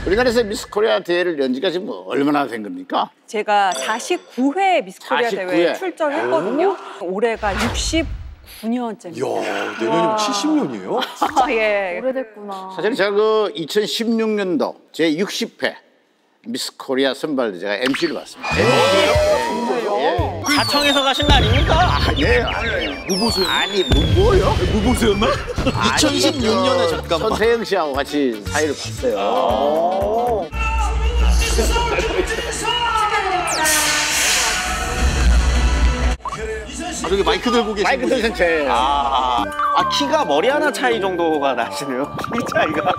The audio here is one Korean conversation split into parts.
우리나라에서 미스 코리아 대회를 연 지가 지금 얼마나 된 겁니까? 제가 49회 미스 코리아 49회. 대회에 출전했거든요. 올해가 69년째입니다. 이야, 내년이면 70년이에요? 아, 예. 오래됐구나. 사실 제가 그 2016년도 제 60회 미스 코리아 선발 제가 MC를 맡습니다. 자청에서 가신 거 아닙니까? 네. 무보수였나? 아니 뭐요? 무보수였나? 2016년에 잠깐만 손세영 씨하고 같이 사회를 봤어요. 저기 마이크 들고 계신 마이크 들선 제. 키가 머리 하나 차이 정도가 나시네요. 키 차이가.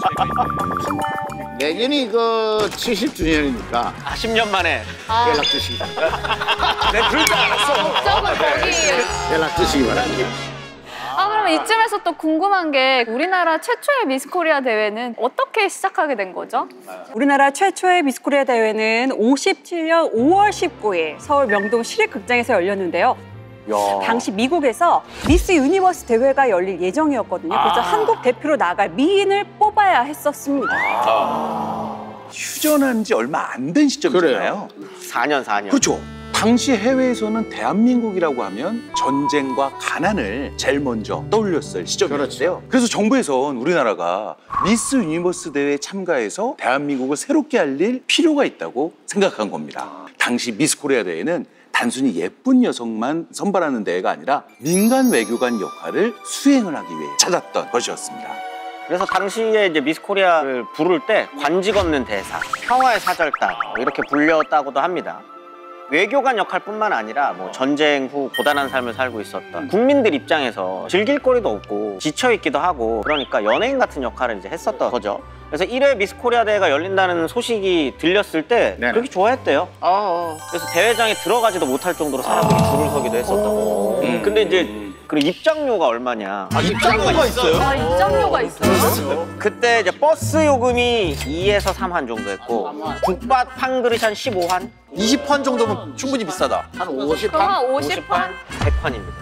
내년이 그 70주년이니까 10년 만에. 연락 주시기 바랍니다. 네, 그럴 줄 알았어. 목적은 거기에요. 연락 주시기 바랍니다. 그러면 이쯤에서 또 궁금한 게 우리나라 최초의 미스 코리아 대회는 어떻게 시작하게 된 거죠? 우리나라 최초의 미스 코리아 대회는 57년 5월 19일 서울 명동 시립극장에서 열렸는데요. 당시 미국에서 미스 유니버스 대회가 열릴 예정이었거든요. 그래서 한국 대표로 나갈 미인을 뽑아야 했었습니다. 휴전한 지 얼마 안 된 시점이잖아요. 4년. 그렇죠. 당시 해외에서는 대한민국이라고 하면 전쟁과 가난을 제일 먼저 떠올렸을 시점이었어요. 그래서 정부에선 우리나라가 미스 유니버스 대회에 참가해서 대한민국을 새롭게 알릴 필요가 있다고 생각한 겁니다. 당시 미스 코리아 대회는 단순히 예쁜 여성만 선발하는 대회가 아니라 민간 외교관 역할을 수행을 하기 위해 찾았던 것이었습니다. 그래서 당시에 이제 미스 코리아를 부를 때 관직 없는 대사, 평화의 사절단 이렇게 불렸다고도 합니다. 외교관 역할뿐만 아니라 뭐 전쟁 후 고단한 삶을 살고 있었던 국민들 입장에서 즐길 거리도 없고 지쳐있기도 하고 그러니까 연예인 같은 역할을 이제 했었던 거죠. 그래서 1회 미스 코리아 대회가 열린다는 소식이 들렸을 때 그렇게 좋아했대요. 그래서 대회장에 들어가지도 못할 정도로 사람들이 줄을 서기도 했었다고. 근데 이제 그 입장료가 얼마냐? 입장료가 있어요? 입장료가 있어요? 그때 이제 버스 요금이 2에서 3환 정도 했고 국밥 한 그릇 한 15환? 20환 정도면 충분히 비싸다. 한 50판? 그럼 50판? 100환입니다.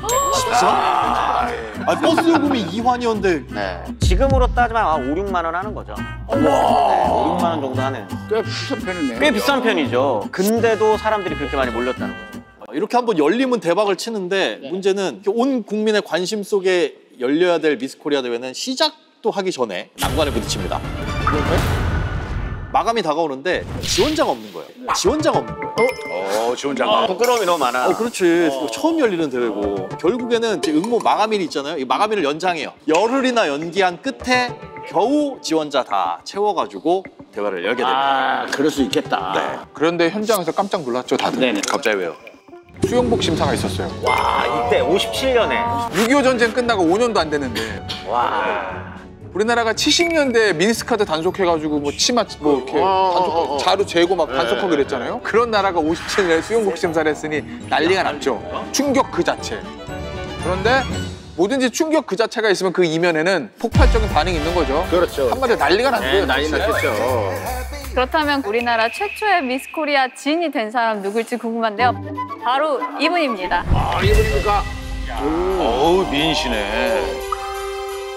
버스 요금이 2환이었는데 네. 지금으로 따지면 5, 6만 원 하는 거죠. 네, 5, 6만 원 정도 하는. 꽤 비싼 편이네요. 꽤 비싼 편이죠. 근데도 사람들이 그렇게 많이 몰렸다는 거죠. 이렇게 한번 열리면 대박을 치는데 문제는 온 국민의 관심 속에 열려야 될 미스 코리아 대회는 시작도 하기 전에 난관에 부딪힙니다. 마감이 다가오는데 지원자가 없는 거예요. 지원자가. 부끄러움이 너무 많아. 그렇지. 처음 열리는 대회고 결국에는 이제 응모 마감일이 있잖아요. 이 마감일을 연장해요. 열흘이나 연기한 끝에 겨우 지원자 다 채워가지고 대회를 열게 됩니다. 그럴 수 있겠다. 네. 그런데 현장에서 깜짝 놀랐죠, 다들. 네네. 갑자기 왜요? 수영복 심사가 있었어요. 와, 이때 57년에. 6.25 전쟁 끝나고 5년도 안 됐는데 와. 우리나라가 70년대 미니스커트 단속해가지고 뭐 치마 뭐 이렇게 단속 자루 재고 막 단속하고 그랬잖아요. 그런 나라가 57년에 수영복 심사를 했으니 난리가 났죠. 충격 그 자체. 그런데 뭐든지 충격 그 자체가 있으면 그 이면에는 폭발적인 반응이 있는 거죠. 그렇죠. 한마디로 난리가 난 거예요. 난리 났겠죠. 그렇다면 우리나라 최초의 미스 코리아 진이 된 사람 누굴지 궁금한데요. 바로 이분입니다. 이분입니까? 어우, 미인이시네.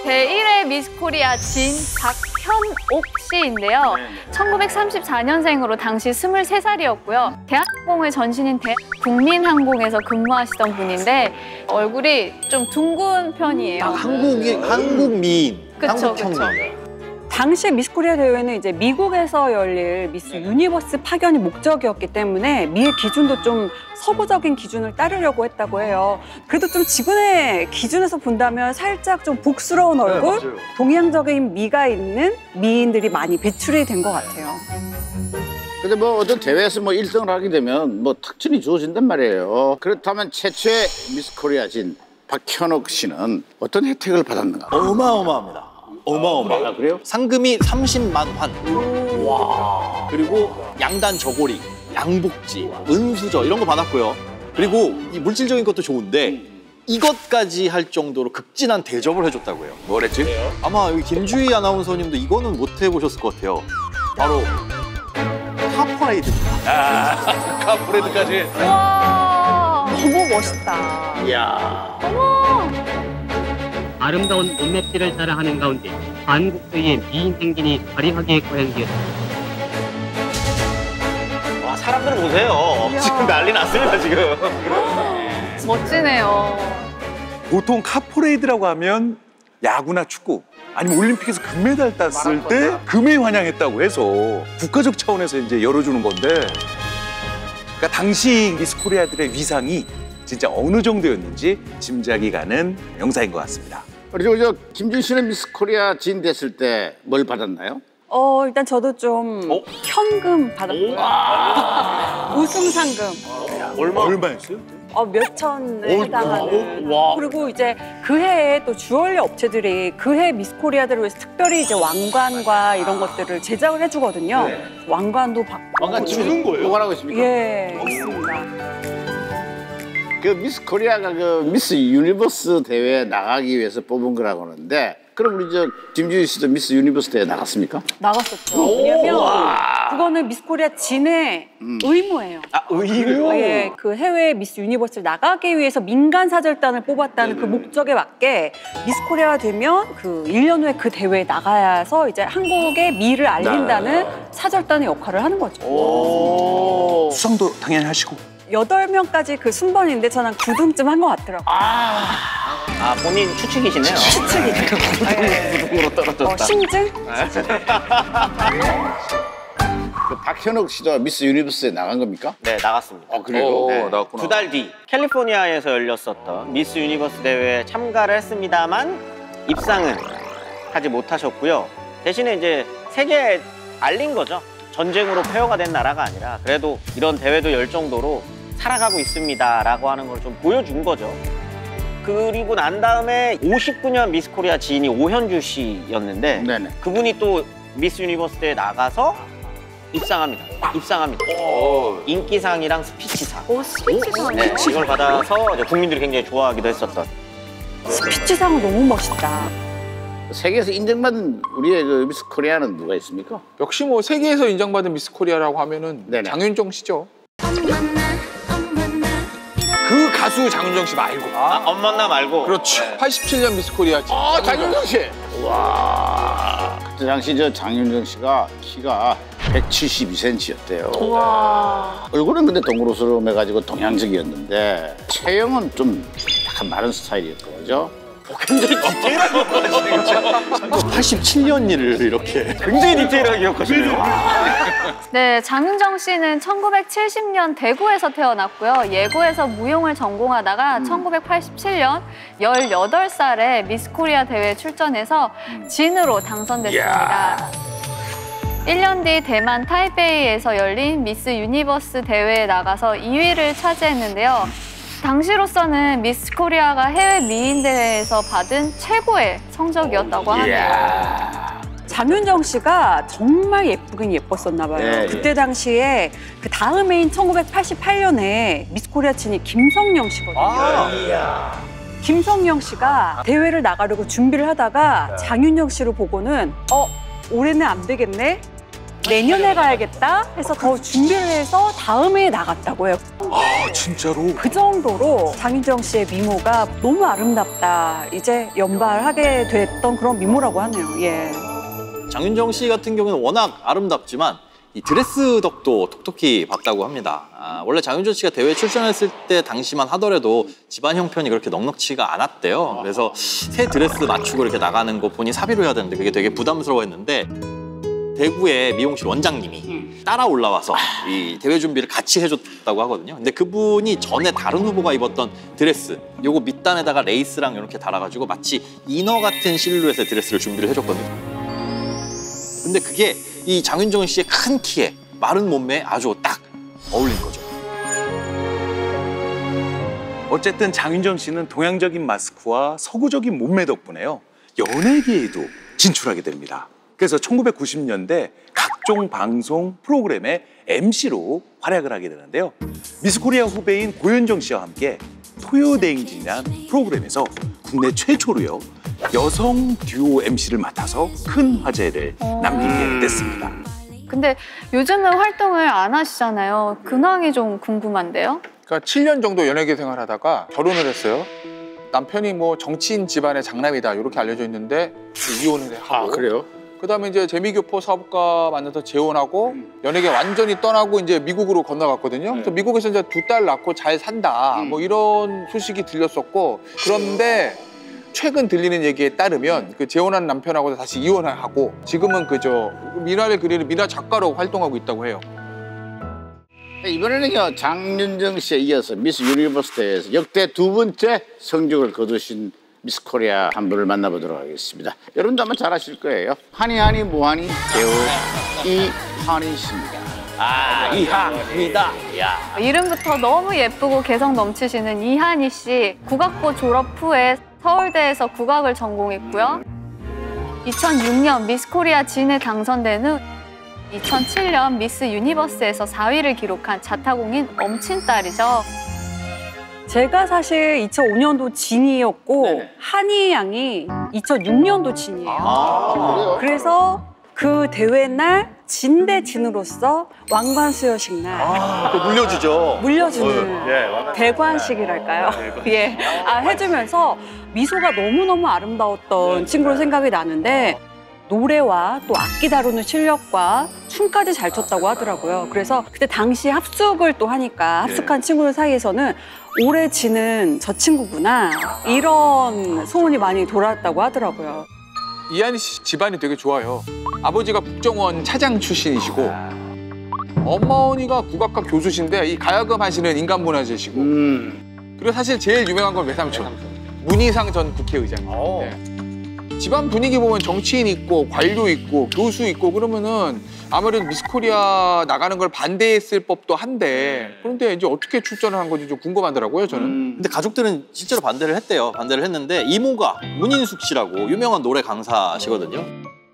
제1회 미스 코리아 진 박현옥 씨인데요. 1934년생으로 당시 23살이었고요. 대한항공의 전신인 국민항공에서 근무하시던 분인데 얼굴이 좀 둥근 편이에요. 한국 미인, 그쵸, 한국 그쵸. 평민. 당시 미스 코리아 대회는 이제 미국에서 열릴 미스 유니버스 파견이 목적이었기 때문에 미의 기준도 좀 서구적인 기준을 따르려고 했다고 해요. 그래도 좀 지금의 기준에서 본다면 살짝 좀 복스러운 얼굴, 동양적인 미가 있는 미인들이 많이 배출이 된 것 같아요. 근데 뭐 어떤 대회에서 뭐 1등을 하게 되면 뭐 특전이 주어진단 말이에요. 그렇다면 최초의 미스 코리아 진 박현옥 씨는 어떤 혜택을 받았는가? 어마어마합니다. 어마어마. 그래요? 상금이 30만 환. 와. 그리고 양단 저고리, 양복지, 은수저 이런 거 받았고요. 그리고 이 물질적인 것도 좋은데 이것까지 할 정도로 극진한 대접을 해줬다고 해요. 뭐랬지? 아마 여기 김주희 아나운서님도 이거는 못 해보셨을 것 같아요. 바로 카프라이드입니다. 카프레드까지. 와, 너무 멋있다. 이야. 아름다운 몸매띠를 자랑하는 가운데 한국도의 미인 행진이 화려하게 거행되었습니다. 사람들 보세요. 지금 난리 났습니다, 지금. 멋지네요. 보통 카퍼레이드라고 하면 야구나 축구 아니면 올림픽에서 금메달 땄을 때 금에 환영했다고 해서 국가적 차원에서 이제 열어주는 건데 그러니까 당시 미스 코리아들의 위상이 진짜 어느 정도였는지 짐작이 가는 영상인 것 같습니다. 그리고 저 김준 씨는 미스 코리아 진 됐을 때 뭘 받았나요? 일단 저도 좀 현금 받았고요. 우승 상금. 얼마였어요? 몇천에 해당하는. 그리고 이제 그 해에 또 주얼리 업체들이 그 해 미스 코리아들을 위해서 특별히 이제 왕관과 이런 것들을 제작을 해주거든요. 왕관도 받고. 왕관 주는 거예요? 뭐라고 있습니까? 예, 있습니다. 그 미스 코리아가 그 미스 유니버스 대회에 나가기 위해서 뽑은 거라고 하는데 그럼 우리 저 김주희 씨도 미스 유니버스 대회에 나갔습니까? 나갔었죠. 왜냐면 그거는 미스 코리아 진의 의무예요. 의무? 예, 그 해외 미스 유니버스를 나가기 위해서 민간 사절단을 뽑았다는 그 목적에 맞게 미스 코리아가 되면 그 1년 후에 그 대회에 나가서 이제 한국의 미를 알린다는 사절단의 역할을 하는 거죠. 수상도 당연히 하시고. 8명까지 그 순번인데 저는 9등쯤 한 것 같더라고요. 본인 추측이시네요. 추측이죠. 9등으로 떨어졌다. 신증? 그 박현옥 씨도 미스 유니버스에 나간 겁니까? 네, 나갔습니다. 그래요? 네, 나갔구나. 2달 뒤 캘리포니아에서 열렸었던 미스 유니버스 대회에 참가를 했습니다만 입상은 하지 못하셨고요. 대신에 이제 세계에 알린 거죠. 전쟁으로 폐허가 된 나라가 아니라 그래도 이런 대회도 열 정도로 살아가고 있습니다라고 하는 걸 좀 보여준 거죠. 그리고 난 다음에 59년 미스 코리아 지인이 오현주 씨였는데 네네. 그분이 또 미스 유니버스 대회에 나가서 입상합니다. 인기상이랑 스피치상. 스피치상. 네, 이걸 받아서 이제 국민들이 굉장히 좋아하기도 했었던. 스피치상은 너무 멋있다. 세계에서 인정받은 우리의 그 미스 코리아는 누가 있습니까? 역시 뭐 세계에서 인정받은 미스 코리아라고 하면은 네네. 장윤정 씨죠. 그 가수 장윤정 씨 말고. 엄마나 말고. 그렇죠. 87년 미스 코리아. 장윤정 씨. 와. 그때 당시 저 장윤정 씨가 키가 172cm였대요. 와. 얼굴은 근데 동그로스름해가지고 동양적이었는데 체형은 좀 약간 마른 스타일이었고 그죠? 굉장히 디테일하게 기억하시네요. 87년 일을 이렇게 굉장히 디테일하게 기억하시네요. 네, 장윤정 씨는 1970년 대구에서 태어났고요. 예고에서 무용을 전공하다가 1987년 18살에 미스 코리아 대회에 출전해서 진으로 당선됐습니다. 1년 뒤 대만 타이베이에서 열린 미스 유니버스 대회에 나가서 2위를 차지했는데요. 당시로서는 미스 코리아가 해외 미인 대회에서 받은 최고의 성적이었다고 하네요. 장윤정 씨가 정말 예쁘긴 예뻤었나 봐요. 네, 그때 당시에 그 다음 해인 1988년에 미스 코리아 친이 김성령 씨거든요. 김성령 씨가 대회를 나가려고 준비를 하다가 장윤정 씨를 보고는 올해는 안 되겠네? 내년에 가야겠다 해서 더 준비를 해서 다음 해에 나갔다고 해요. 진짜로? 그 정도로 장윤정 씨의 미모가 너무 아름답다. 이제 연발하게 됐던 그런 미모라고 하네요. 예. 장윤정 씨 같은 경우는 워낙 아름답지만 이 드레스 덕도 톡톡히 봤다고 합니다. 원래 장윤정 씨가 대회에 출전했을 때 당시만 하더라도 집안 형편이 그렇게 넉넉치가 않았대요. 그래서 새 드레스 맞추고 이렇게 나가는 거 본인이 사비로 해야 되는데 그게 되게 부담스러워했는데 대구의 미용실 원장님이 따라 올라와서 이 대회 준비를 같이 해줬다고 하거든요. 근데 그분이 전에 다른 후보가 입었던 드레스 요거 밑단에다가 레이스랑 이렇게 달아가지고 마치 이너 같은 실루엣의 드레스를 준비를 해줬거든요. 근데 그게 이 장윤정 씨의 큰 키에 마른 몸매에 아주 딱 어울린 거죠. 어쨌든 장윤정 씨는 동양적인 마스크와 서구적인 몸매 덕분에요. 연예계에도 진출하게 됩니다. 그래서 1990년대 각종 방송 프로그램의 MC로 활약을 하게 되는데요. 미스 코리아 후배인 고현정 씨와 함께 토요대행진이라는 프로그램에서 국내 최초로요. 여성 듀오 MC를 맡아서 큰 화제를 남기게 됐습니다. 근데 요즘은 활동을 안 하시잖아요. 근황이 좀 궁금한데요? 그러니까 7년 정도 연예계 생활하다가 결혼을 했어요. 남편이 뭐 정치인 집안의 장남이다 이렇게 알려져 있는데 이혼을 하고 그래요? 그다음에 이제 재미교포 사업가 만나서 재혼하고 연예계 완전히 떠나고 이제 미국으로 건너갔거든요. 그래서 미국에서 이제 2딸 낳고 잘 산다. 뭐 이런 소식이 들렸었고 그런데 최근 들리는 얘기에 따르면 그 재혼한 남편하고 다시 이혼하고 지금은 그저 미나를 그리는 미나 작가로 활동하고 있다고 해요. 이번에는요 장윤정 씨에 이어서 미스 유니버스 대회에서 역대 2번째 성적을 거두신 미스 코리아 한 분을 만나보도록 하겠습니다. 여러분도 아마 잘 아실 거예요. 하니 뭐하니 배우 이한희 씨입니다. 이한이다. 야. 이름부터 너무 예쁘고 개성 넘치시는 이한희 씨. 국악고 졸업 후에 서울대에서 국악을 전공했고요. 2006년 미스 코리아 진에 당선된 후 2007년 미스 유니버스에서 4위를 기록한 자타공인 엄친딸이죠. 제가 사실 2005년도 진이었고 한희 양이 2006년도 진이에요. 그래서 그 대회 날 진 대 진으로서 왕관수여식 날 또 물려주죠. 물려주는 대관식이랄까요? 예, 해주면서 미소가 너무너무 아름다웠던 친구로 생각이 나는데 노래와 또 악기 다루는 실력과 춤까지 잘 췄다고 하더라고요. 그래서 그때 당시 합숙을 또 하니까 합숙한 친구들 사이에서는 올해 지는 저 친구구나 이런 소문이 많이 돌았다고 하더라고요. 이한희 씨 집안이 되게 좋아요. 아버지가 국정원 차장 출신이시고 어머니가 국악과 교수신데 이 가야금 하시는 인간문화재시고 그리고 사실 제일 유명한 건 외삼촌 문희상 전 국회의장님. 네. 집안 분위기 보면 정치인 있고 관료 있고 교수 있고 그러면은 아무래도 미스코리아 나가는 걸 반대했을 법도 한데 그런데 이제 어떻게 출전을 한 건지 좀 궁금하더라고요 저는. 근데 가족들은 실제로 반대를 했대요. 반대를 했는데 이모가 문인숙 씨라고 유명한 노래 강사시거든요.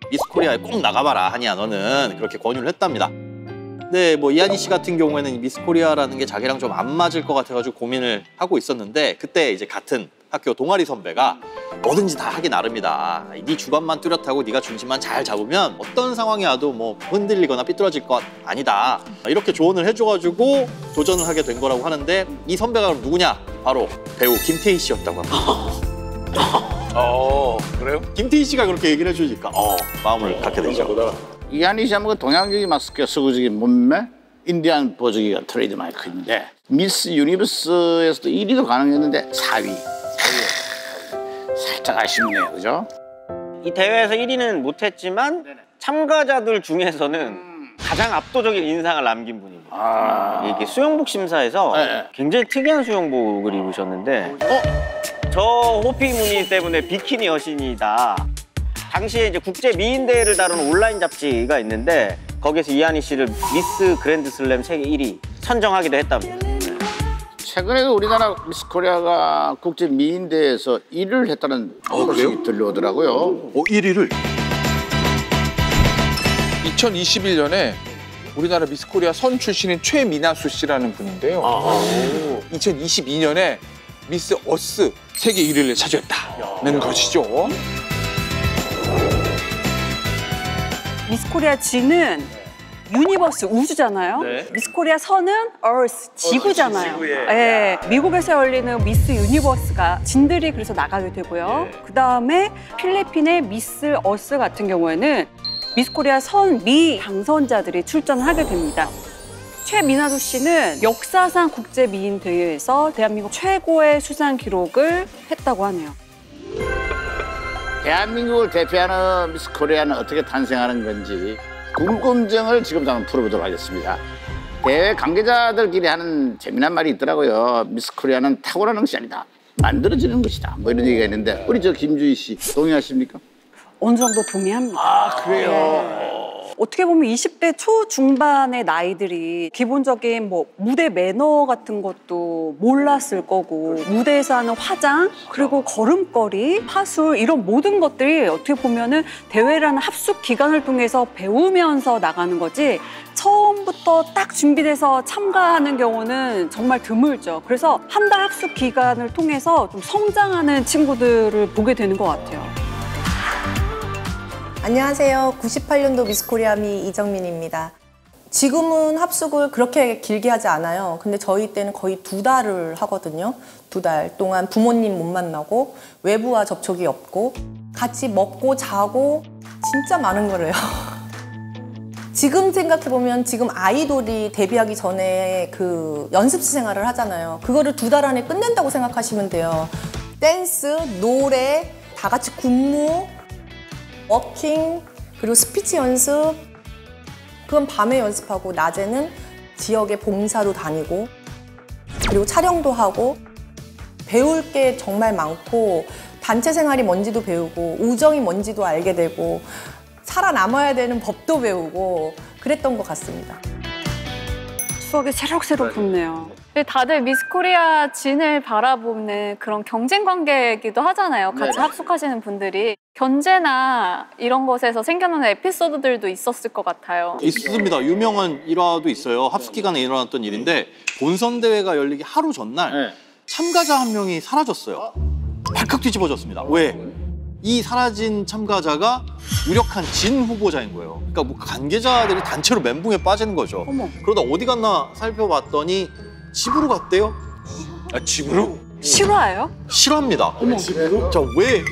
미스코리아에 꼭 나가봐라 한이야 너는 그렇게 권유를 했답니다. 근데 뭐 이한희 씨 같은 경우에는 미스코리아라는 게 자기랑 좀 안 맞을 것 같아가지고 고민을 하고 있었는데 그때 이제 같은 학교 동아리 선배가 뭐든지 다 하기 나름이다. 네 주관만 뚜렷하고 네가 중심만 잘 잡으면 어떤 상황이 와도 뭐 흔들리거나 삐뚤어질 것 아니다. 이렇게 조언을 해줘가지고 도전을 하게 된 거라고 하는데 이 선배가 그럼 누구냐? 바로 배우 김태희 씨였다고 합니다. 그래요? 김태희 씨가 그렇게 얘기를 해주니까 마음을 갖게 되죠. 이한희 씨 하면 동양적인 마스크와 서구적인 몸매, 인디안 보조기가 트레이드 마이크인데 미스 유니버스에서도 1위도 가능했는데 4위. 살짝 아쉽네요, 그죠? 이 대회에서 1위는 못했지만 참가자들 중에서는 가장 압도적인 인상을 남긴 분입니다. 이게 수영복 심사에서 굉장히 특이한 수영복을 입으셨는데 저 호피 무늬 때문에 비키니 여신이다. 당시에 이제 국제 미인 대회를 다루는 온라인 잡지가 있는데 거기에서 이한희 씨를 미스 그랜드슬램 세계 1위 선정하기도 했답니다. 최근에도 우리나라 미스 코리아가 국제 미인 대회에서 1위를 했다는 소식이 들려오더라고요. 1위를? 2021년에 우리나라 미스 코리아 선 출신인 최미나수 씨라는 분인데요. 2022년에 미스 어스 세계 1위를 차지했다는 것이죠. 미스코리아 진은 유니버스 우주잖아요. 미스코리아 선은 Earth 지구잖아요. 예, 미국에서 열리는 미스 유니버스가 진들이 그래서 나가게 되고요. 그다음에 필리핀의 미스 어스 같은 경우에는 미스코리아 선 미 당선자들이 출전하게 됩니다. 최미나수 씨는 역사상 국제 미인 대회에서 대한민국 최고의 수상 기록을 했다고 하네요. 대한민국을 대표하는 미스 코리아는 어떻게 탄생하는 건지 궁금증을 지금 한번 풀어보도록 하겠습니다. 대회 관계자들끼리 하는 재미난 말이 있더라고요. 미스 코리아는 타고나는 것이 아니다. 만들어지는 것이다. 뭐 이런 얘기가 있는데 우리 저 김주희 씨 동의하십니까? 어느 정도 동의합니다. 그래요? 어떻게 보면 20대 초중반의 나이들이 기본적인 뭐 무대 매너 같은 것도 몰랐을 거고 무대에서 하는 화장 그리고 걸음걸이, 파술 이런 모든 것들이 어떻게 보면은 대회라는 합숙 기간을 통해서 배우면서 나가는 거지 처음부터 딱 준비돼서 참가하는 경우는 정말 드물죠. 그래서 한 달 합숙 기간을 통해서 좀 성장하는 친구들을 보게 되는 것 같아요. 안녕하세요. 98년도 미스코리아미 이정민입니다. 지금은 합숙을 그렇게 길게 하지 않아요. 근데 저희 때는 거의 2달을 하거든요. 2달 동안 부모님 못 만나고 외부와 접촉이 없고 같이 먹고 자고 진짜 많은 거래요. 지금 생각해보면 지금 아이돌이 데뷔하기 전에 그 연습생 생활을 하잖아요. 그거를 2달 안에 끝낸다고 생각하시면 돼요. 댄스, 노래, 다 같이 군무, 워킹, 그리고 스피치 연습. 그건 밤에 연습하고 낮에는 지역에 봉사도 다니고 그리고 촬영도 하고 배울 게 정말 많고 단체 생활이 뭔지도 배우고 우정이 뭔지도 알게 되고 살아남아야 되는 법도 배우고 그랬던 것 같습니다. 추억이 새록새록 돋네요. 다들 미스코리아 진을 바라보는 그런 경쟁 관계이기도 하잖아요. 같이 합숙하시는 분들이. 견제나 이런 것에서 생겨나는 에피소드들도 있었을 것 같아요. 있습니다. 유명한 일화도 있어요. 합숙 기간에 일어났던 일인데 본선 대회가 열리기 하루 전날 참가자 한 명이 사라졌어요. 발칵 뒤집어졌습니다. 왜? 이 사라진 참가자가 유력한 진 후보자인 거예요. 그러니까 뭐 관계자들이 단체로 멘붕에 빠지는 거죠. 어머. 그러다 어디 갔나 살펴봤더니 집으로 갔대요. 아, 집으로? 실화예요? 싫어합니다. 자,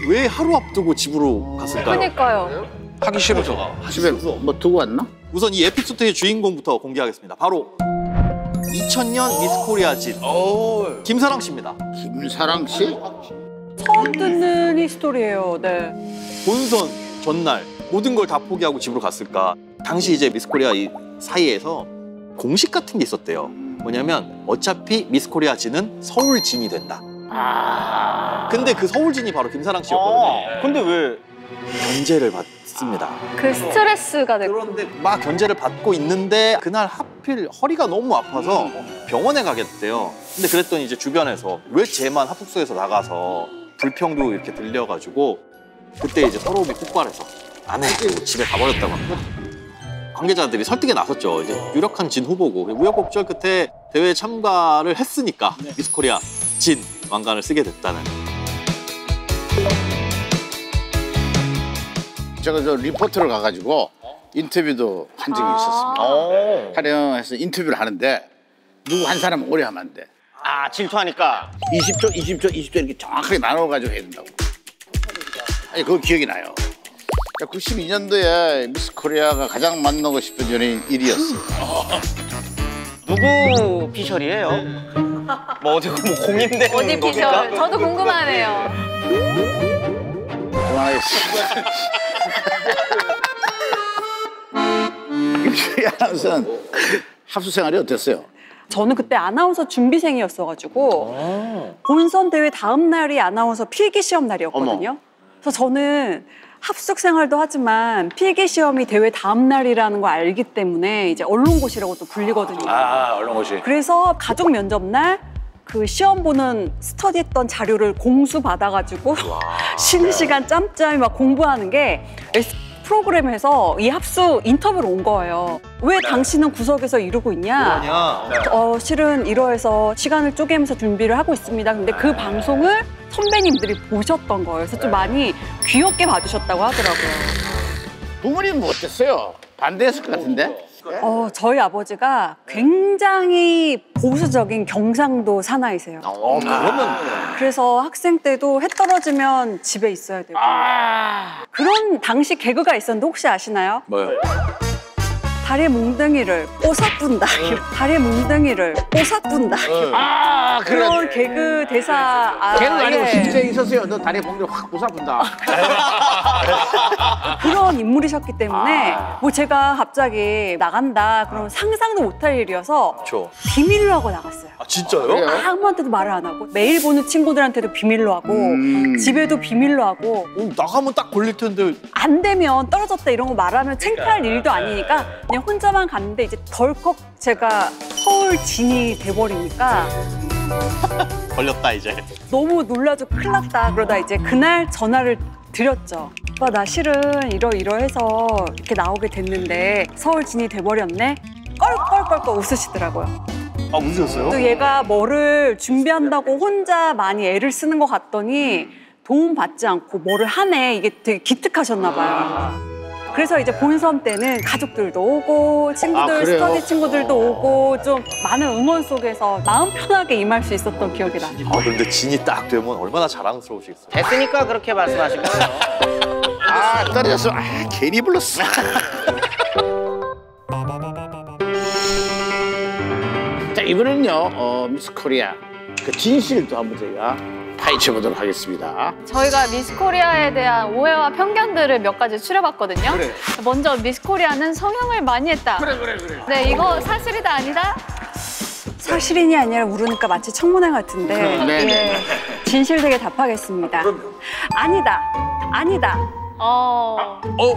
왜 하루 앞두고 집으로 갔을까요? 그러니까요. 하기 싫어서. 집에 뭐 두고 왔나? 우선 이 에피소드의 주인공부터 공개하겠습니다. 바로 2000년 미스 코리아 진 김사랑 씨입니다. 김사랑 씨? 처음 듣는 히스토리예요. 네. 본선 전날 모든 걸 다 포기하고 집으로 갔을까? 당시 이제 미스 코리아 이 사이에서 공식 같은 게 있었대요. 뭐냐면 어차피 미스 코리아 진은 서울 진이 된다. 근데 그 서울 진이 바로 김사랑 씨였거든요. 근데 왜? 견제를 받습니다. 그 스트레스가 됐고. 그런데 막 견제를 받고 있는데 그날 하필 허리가 너무 아파서 병원에 가겠대요. 근데 그랬더니 이제 주변에서 왜 쟤만 합숙소에서 나가서 불평도 이렇게 들려가지고 그때 이제 서러움이 폭발해서 안 해. 집에 가버렸다고 합니다. 관계자들이 설득에 나섰죠. 이제 유력한 진 후보고 우여곡절 끝에 대회에 참가를 했으니까 미스 코리아 진 왕관을 쓰게 됐다는. 제가 저 리포터를 가가지고 인터뷰도 한 적이 있었습니다. 촬영해서 인터뷰를 하는데 누구 한 사람 오래 하면 안 돼. 아, 질투하니까. 20초, 20초, 20초 이렇게 정확하게 나눠가지고 해야 된다고. 아니, 그거 기억이 나요. 92년도에 미스 코리아가 가장 만나고 싶은 연예인 1위였어요. 누구 피셜이에요? 뭐 어디 뭐 공인되는 어디 겁니까? 피셜? 저도 궁금하네요. 그만하겠습니다. 김수희 아나운서는 합숙 생활이 어땠어요? 저는 그때 아나운서 준비생이었어가지고 본선 대회 다음 날이 아나운서 필기 시험 날이었거든요. 그래서 저는 합숙 생활도 하지만 필기 시험이 대회 다음 날이라는 걸 알기 때문에 이제 언론고시라고 또 불리거든요. 아, 언론고시. 그래서 가족 면접 날 그 시험 보는 스터디했던 자료를 공수 받아가지고 쉬는 시간 짬짬이 막 공부하는 게 프로그램에서 이 합숙 인터뷰로 온 거예요. 왜 당신은 구석에서 이러고 있냐? 실은 이러해서 시간을 쪼개면서 준비를 하고 있습니다. 근데 그 방송을 선배님들이 보셨던 거예요. 그래서 좀 많이 귀엽게 봐주셨다고 하더라고요. 부모님은 어땠어요? 반대했을 것 같은데? 저희 아버지가 굉장히 보수적인 경상도 사나이세요. 그러면 그래서 학생 때도 해 떨어지면 집에 있어야 되고 그런 당시 개그가 있었는데 혹시 아시나요? 뭐요? 다리에 몽둥이를 뽀사뿐다. 다리에 몽둥이를 뽀사뿐다. 그런 개그 대사. 걔는 아니고 예. 실제 있었어요. 너 다리에 멍게 확 보살픈다. 그런 인물이셨기 때문에 뭐 제가 갑자기 나간다 그러면 상상도 못할 일이어서 그렇죠. 비밀로 하고 나갔어요. 아, 진짜요? 아무한테도 말을 안 하고 매일 보는 친구들한테도 비밀로 하고 집에도 비밀로 하고 나가면 딱 걸릴 텐데. 안 되면 떨어졌다 이런 거 말하면 창피할 일도 아니니까 그냥 혼자만 갔는데 이제 덜컥 제가 서울 진이 돼버리니까 걸렸다 이제. 너무 놀라서 큰일 났다. 그러다 이제 그날 전화를 드렸죠. 오빠 나 실은 이러해서 이렇게 나오게 됐는데 서울 진이 돼버렸네. 껄껄껄껄 웃으시더라고요. 아, 웃으셨어요? 또 얘가 뭐를 준비한다고 혼자 많이 애를 쓰는 것 같더니 도움 받지 않고 뭐를 하네. 이게 되게 기특하셨나 봐요. 그래서 이제 본선 때는 가족들도 오고 친구들, 스터디 친구들도 오고 좀 많은 응원 속에서 마음 편하게 임할 수 있었던 기억이 나요. 그런데 진이 딱 되면 얼마나 자랑스러우시겠어요. 됐으니까 그렇게 말씀하신 거예요. 떨어졌어. 괜히 불렀어. 자, 이번에는요, 미스 코리아 그 진실을 또 한번 저희가 파헤쳐 보도록 하겠습니다. 저희가 미스코리아에 대한 오해와 편견들을 몇 가지 추려봤거든요. 그래. 먼저 미스코리아는 성형을 많이 했다. 그래. 네, 이거 사실이다 아니다? 사실이니 아니라 모르니까 마치 청문회 같은데 네네. 예, 진실되게 답하겠습니다. 아니다.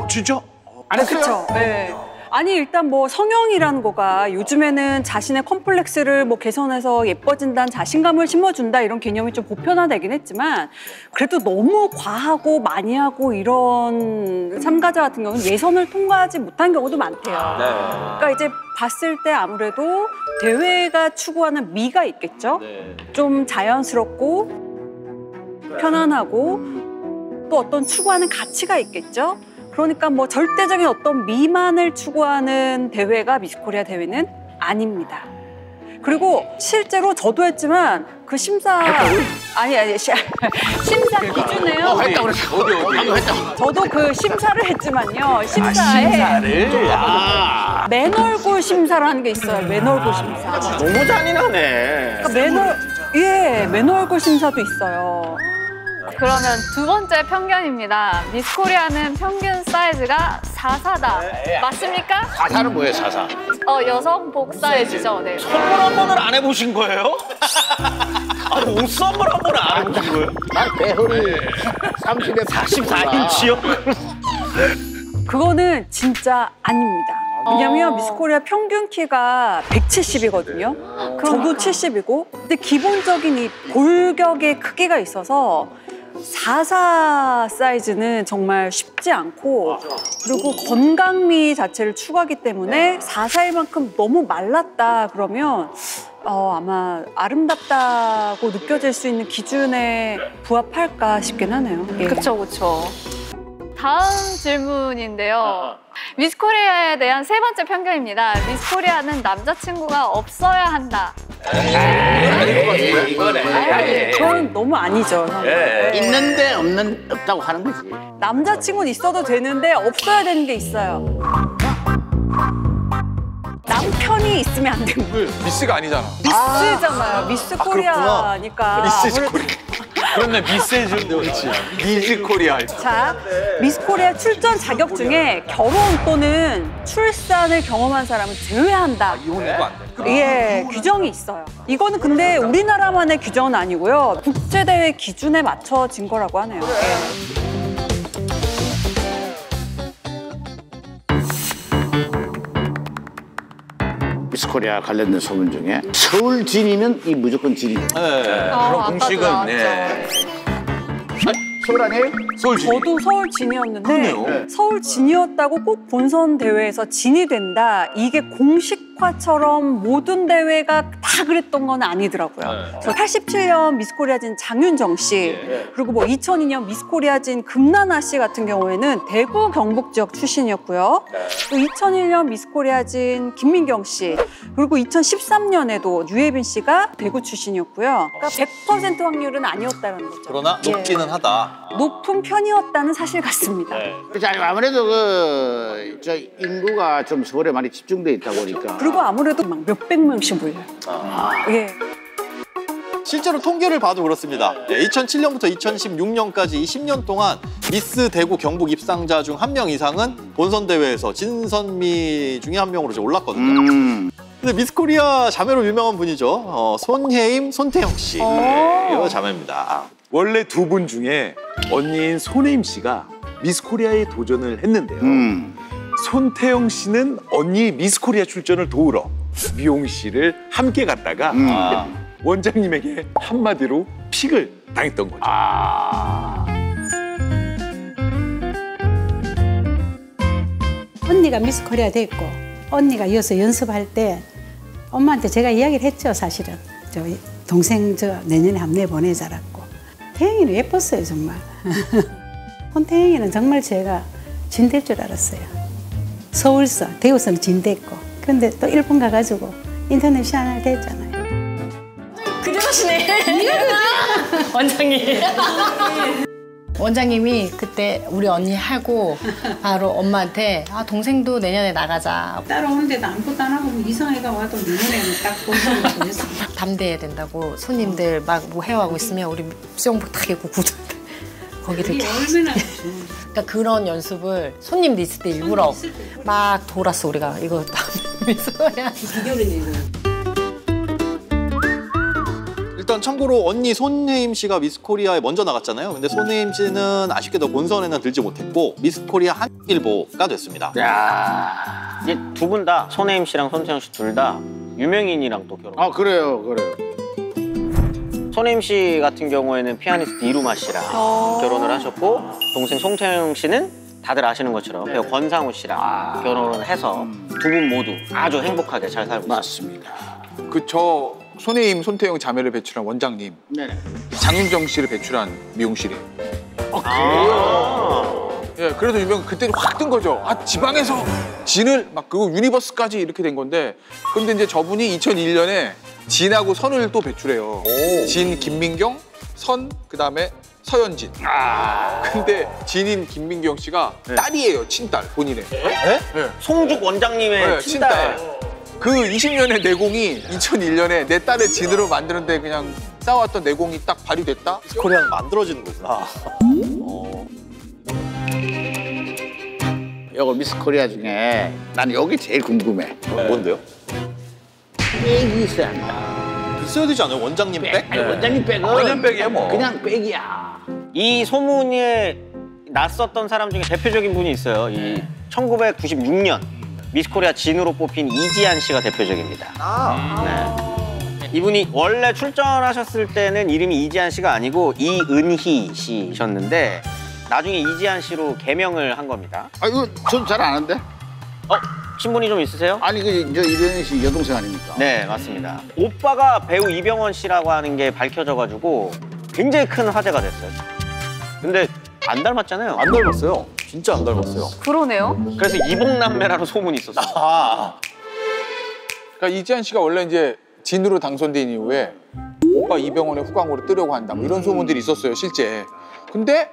진짜? 안 했어요? 그렇죠. 네. 아니 일단 뭐 성형이라는 거가 요즘에는 자신의 컴플렉스를 뭐 개선해서 예뻐진다는 자신감을 심어준다 이런 개념이 좀 보편화되긴 했지만 그래도 너무 과하고 많이 하고 이런 참가자 같은 경우는 예선을 통과하지 못한 경우도 많대요. 그러니까 이제 봤을 때 아무래도 대회가 추구하는 미가 있겠죠. 좀 자연스럽고 편안하고 또 어떤 추구하는 가치가 있겠죠. 그러니까 뭐 절대적인 어떤 미만을 추구하는 대회가 미스코리아 대회는 아닙니다. 그리고 실제로 저도 했지만 그 심사 심사 기준에요. 했다 그랬어. 방금 했다. 저도 그 심사를 했지만요. 심사에 맨 얼굴 심사라는 게 있어요. 맨 얼굴 심사. 너무 잔인하네. 그러니까 맨 얼굴 심사도 있어요. 그러면 두 번째 편견입니다. 미스코리아는 평균 사이즈가 44다. 맞습니까? 사사는 뭐예요, 사사? 여성복 사이즈죠. 네. 선물 한 번을 안 해보신 거예요? 아니, 옷 선물 한 번을 안 해보신 거예요? 난 배허리 30에 44인치요? 그거는 진짜 아닙니다. 왜냐면 미스코리아 평균 키가 170이거든요. 저도 70이고. 근데 기본적인 이 골격의 크기가 있어서 44 사이즈는 정말 쉽지 않고 그리고 건강미 자체를 추구하기 때문에 44일 만큼 너무 말랐다 그러면 아마 아름답다고 느껴질 수 있는 기준에 부합할까 싶긴 하네요. 예. 그쵸. 다음 질문인데요. 미스코리아에 대한 세 번째 편견입니다. 미스코리아는 남자친구가 없어야 한다. 이거네. 그건 너무 아니죠. 있는데 없다고 하는 거지. 남자친구는 있어도 되는데 없어야 되는 게 있어요. 남편이 있으면 안 되는 거예요. 미스가 아니잖아. 미스잖아요. 미스 코리아니까. 미스 코리아. 그렇네, 미스해주는데 그렇지. 미스 코리아. 자, 미스 코리아 출전 자격 중에 결혼 또는 출산을 경험한 사람은 제외한다. 이혼해도 안 돼. 예, 규정이 있어요. 이거는 근데 우리나라만의 규정은 아니고요. 국제대회 기준에 맞춰진 거라고 하네요. 미스코리아 관련된 소문 중에 서울 진이면 이 무조건 진이에요. 그런 공식은 서울 아니에요? 서울 진. 저도 서울 진이었는데 그러네요. 서울 진이었다고 꼭 본선 대회에서 진이 된다. 이게 공식화처럼 모든 대회가 다 그랬던 건 아니더라고요. 저 87년 미스코리아진 장윤정 씨 그리고 뭐 2002년 미스코리아진 금나나 씨 같은 경우에는 대구 경북 지역 출신이었고요. 또 2001년 미스코리아진 김민경 씨 그리고 2013년에도 유혜빈 씨가 대구 출신이었고요. 그러니까 100% 확률은 아니었다는 거죠. 그러나 높기는 하다. 높은 편이었다는 사실 같습니다. 그렇지. 아무래도 저 인구가 좀 서울에 많이 집중돼 있다 보니까. 그리고 아무래도 막 몇백 명씩 몰려요. 예. 실제로 통계를 봐도 그렇습니다. 2007년부터 2016년까지 이 10년 동안 미스 대구 경북 입상자 중 한 명 이상은 본선 대회에서 진선미 중에 한 명으로 이제 올랐거든요. 근데 미스 코리아 자매로 유명한 분이죠. 손혜임, 손태영 씨. 이 자매입니다. 원래 두 분 중에 언니인 손혜임 씨가 미스 코리아에 도전을 했는데요. 손태영 씨는 언니 미스 코리아 출전을 도우러 미용실을 함께 갔다가 원장님에게 한마디로 픽을 당했던 거죠. 언니가 미스 코리아 됐고 언니가 이어서 연습할 때 엄마한테 제가 이야기를 했죠. 사실은 저 동생 내년에 한번 내보내자라고. 태영이는 예뻤어요 정말. 손태영이는 정말 제가 진대일 줄 알았어요. 서울서, 대우서는 진대했고. 근데 또 일본 가가지고 인터내셔널 됐잖아요. 그러시네. 원장님. 원장님이 그때 우리 언니 하고 바로 엄마한테 아 동생도 내년에 나가자. 따라오는데도 아무것도 안 하고 이상해가 와도 내년에는 딱 보상을 보냈어. 담대해야 된다고 손님들 막 뭐 해하고 있으면 우리 수영복 딱 입고 구두 거기를 이게 얼마나 그러니까 그런 연습을 손님들 있을 때 일부러 막 돌았어 우리가 이거 미소야. 비결은 이거. 일단 참고로 언니 손혜임 씨가 미스코리아에 먼저 나갔잖아요. 근데 손혜임 씨는 아쉽게도 본선에는 들지 못했고 미스코리아 한일보가 됐습니다. 야, 이제 두 분 다 손혜임 씨랑 손태영 씨 둘 다 유명인이랑 또 결혼. 아 그래요. 손혜임 씨 같은 경우에는 피아니스트 이루마 씨랑 결혼을 하셨고 동생 송태영 씨는 다들 아시는 것처럼 배우 권상우 씨랑 결혼을 해서 두 분 모두 아주 행복하게 잘 살고 있습니다. 맞습니다. 저 손혜임, 손태영 자매를 배출한 원장님, 네네. 장윤정 씨를 배출한 미용실이에요. 예, 그래서 유명 그때 확 뜬 거죠. 아 지방에서 진을 막 그리고 유니버스까지 이렇게 된 건데, 근데 이제 저분이 2001년에 진하고 선을 또 배출해요. 진, 김민경, 선, 그다음에 서현진. 근데 진인 김민경 씨가 딸이에요, 친딸 본인의. 네? 송죽 원장님의 네, 친딸. 그 20년의 내공이 2001년에 내 딸을 진으로 만드는데 그냥 쌓아왔던 내공이 딱 발휘됐다? 미스코리아는 만들어지는 거구나. 이거 미스코리아 중에 난 여기 제일 궁금해. 뭔데요? 백이 있어야 한다. 있어야 되지 않아요? 원장님 백? 아니, 원장님 백은 원장 백이야, 뭐. 그냥 백이야. 이 소문에 났었던 사람 중에 대표적인 분이 있어요. 이 1996년 미스코리아 진으로 뽑힌 이지한 씨가 대표적입니다. 네. 이분이 원래 출전하셨을 때는 이름이 이지한 씨가 아니고 이은희 씨셨는데 나중에 이지한 씨로 개명을 한 겁니다. 아 이거 전 잘 아는데? 신분이 좀 있으세요? 아니 저 이병헌 씨 여동생 아닙니까? 네, 맞습니다. 오빠가 배우 이병헌 씨라고 하는 게 밝혀져가지고 굉장히 큰 화제가 됐어요. 근데 안 닮았잖아요. 안 닮았어요. 진짜 안 닮았어요. 그러네요. 그래서 이복남매라는 소문이 있었어요. 그러니까 이지한 씨가 원래 이제 진으로 당선된 이후에 오빠 이병헌의 후광으로 뜨려고 한다 뭐 이런 소문들이 있었어요, 실제. 근데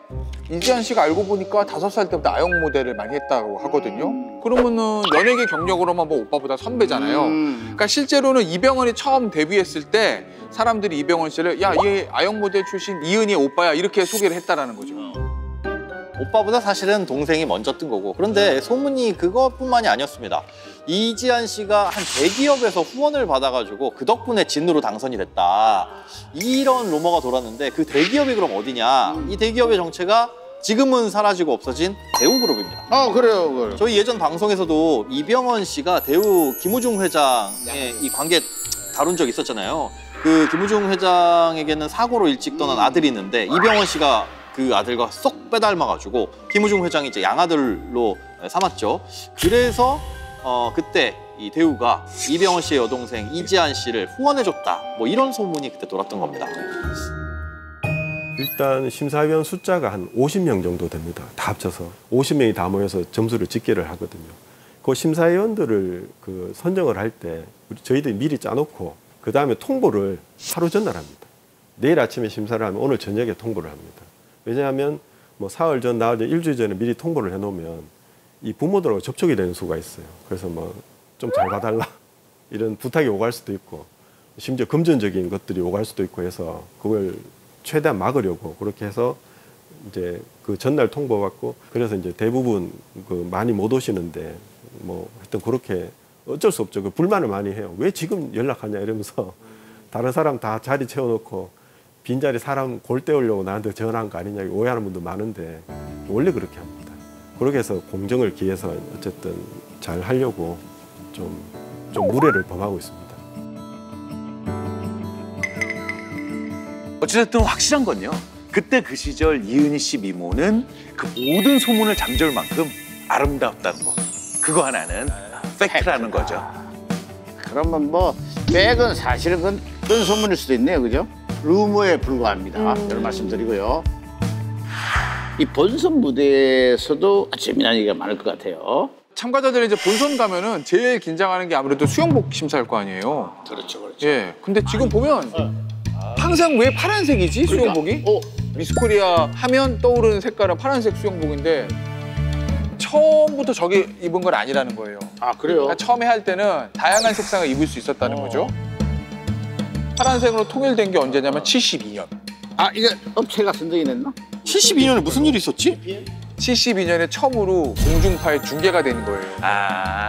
이지한 씨가 알고 보니까 5살 때부터 아역 모델을 많이 했다고 하거든요. 그러면은 연예계 경력으로만 뭐 오빠보다 선배잖아요. 그러니까 실제로는 이병헌이 처음 데뷔했을 때 사람들이 이병헌 씨를 야, 얘 아역 모델 출신 이은희의 오빠야 이렇게 소개를 했다라는 거죠. 오빠보다 사실은 동생이 먼저 뜬 거고. 그런데 소문이 그것뿐만이 아니었습니다. 이지한 씨가 한 대기업에서 후원을 받아가지고 그 덕분에 진으로 당선이 됐다. 이런 루머가 돌았는데 그 대기업이 그럼 어디냐? 이 대기업의 정체가 지금은 사라지고 없어진 대우그룹입니다. 그래요. 저희 예전 방송에서도 이병헌 씨가 대우 김우중 회장의 이 관계 다룬 적 있었잖아요. 그 김우중 회장에게는 사고로 일찍 떠난 아들이 있는데 이병헌 씨가 그 아들과 쏙 빼닮아가지고 김우중 회장이 이제 양아들로 삼았죠. 그래서 그때 이 대우가 이병헌 씨의 여동생 이지한 씨를 후원해줬다. 뭐 이런 소문이 그때 돌았던 겁니다. 일단 심사위원 숫자가 한 50명 정도 됩니다. 다 합쳐서 50명이 다 모여서 점수를 집계를 하거든요. 그 심사위원들을 그 선정을 할 때 저희들이 미리 짜놓고 그 다음에 통보를 하루 전날 합니다. 내일 아침에 심사를 하면 오늘 저녁에 통보를 합니다. 왜냐하면 뭐 사흘 전, 나흘 전, 일주일 전에 미리 통보를 해놓으면 이 부모들하고 접촉이 되는 수가 있어요. 그래서 뭐 좀 잘 봐달라 이런 부탁이 오갈 수도 있고 심지어 금전적인 것들이 오갈 수도 있고 해서 그걸 최대한 막으려고 그렇게 해서 이제 그 전날 통보받고 그래서 이제 대부분 그 많이 못 오시는데 뭐 하여튼 그렇게 어쩔 수 없죠. 그 불만을 많이 해요. 왜 지금 연락하냐 이러면서 다른 사람 다 자리 채워놓고 빈자리 사람 골 때우려고 나한테 전화한 거 아니냐 오해하는 분도 많은데 원래 그렇게 합니다. 그렇게 해서 공정을 기해서 어쨌든 잘 하려고 좀 무례를 범하고 있습니다. 어쨌든 확실한 건요. 그때 그 시절 이은희 씨 미모는 그 모든 소문을 잠재울 만큼 아름답다는 거. 그거 하나는 팩트라는 거죠. 그러면 뭐 백은 사실은 그건 뜬 소문일 수도 있네요, 그죠? 루머에 불과합니다. 이런 말씀드리고요. 이 본선 무대에서도 아주 재미난 얘기가 많을 것 같아요. 참가자들이 이제 본선 가면은 제일 긴장하는 게 아무래도 수영복 심사일 거 아니에요. 그렇죠, 그렇죠. 예. 근데 지금 보면 항상 왜 파란색이지 수영복이? 미스코리아 하면 떠오르는 색깔은 파란색 수영복인데 처음부터 저게 입은 건 아니라는 거예요. 아, 그래요? 그러니까 처음에 할 때는 다양한 색상을 입을 수 있었다는 거죠. 파란색으로 통일된 게 언제냐면 72년. 아, 이게 업체가 선정이 됐나? 72년에 무슨 일이 있었지? 72년에 처음으로 공중파에 중계가 된 거예요.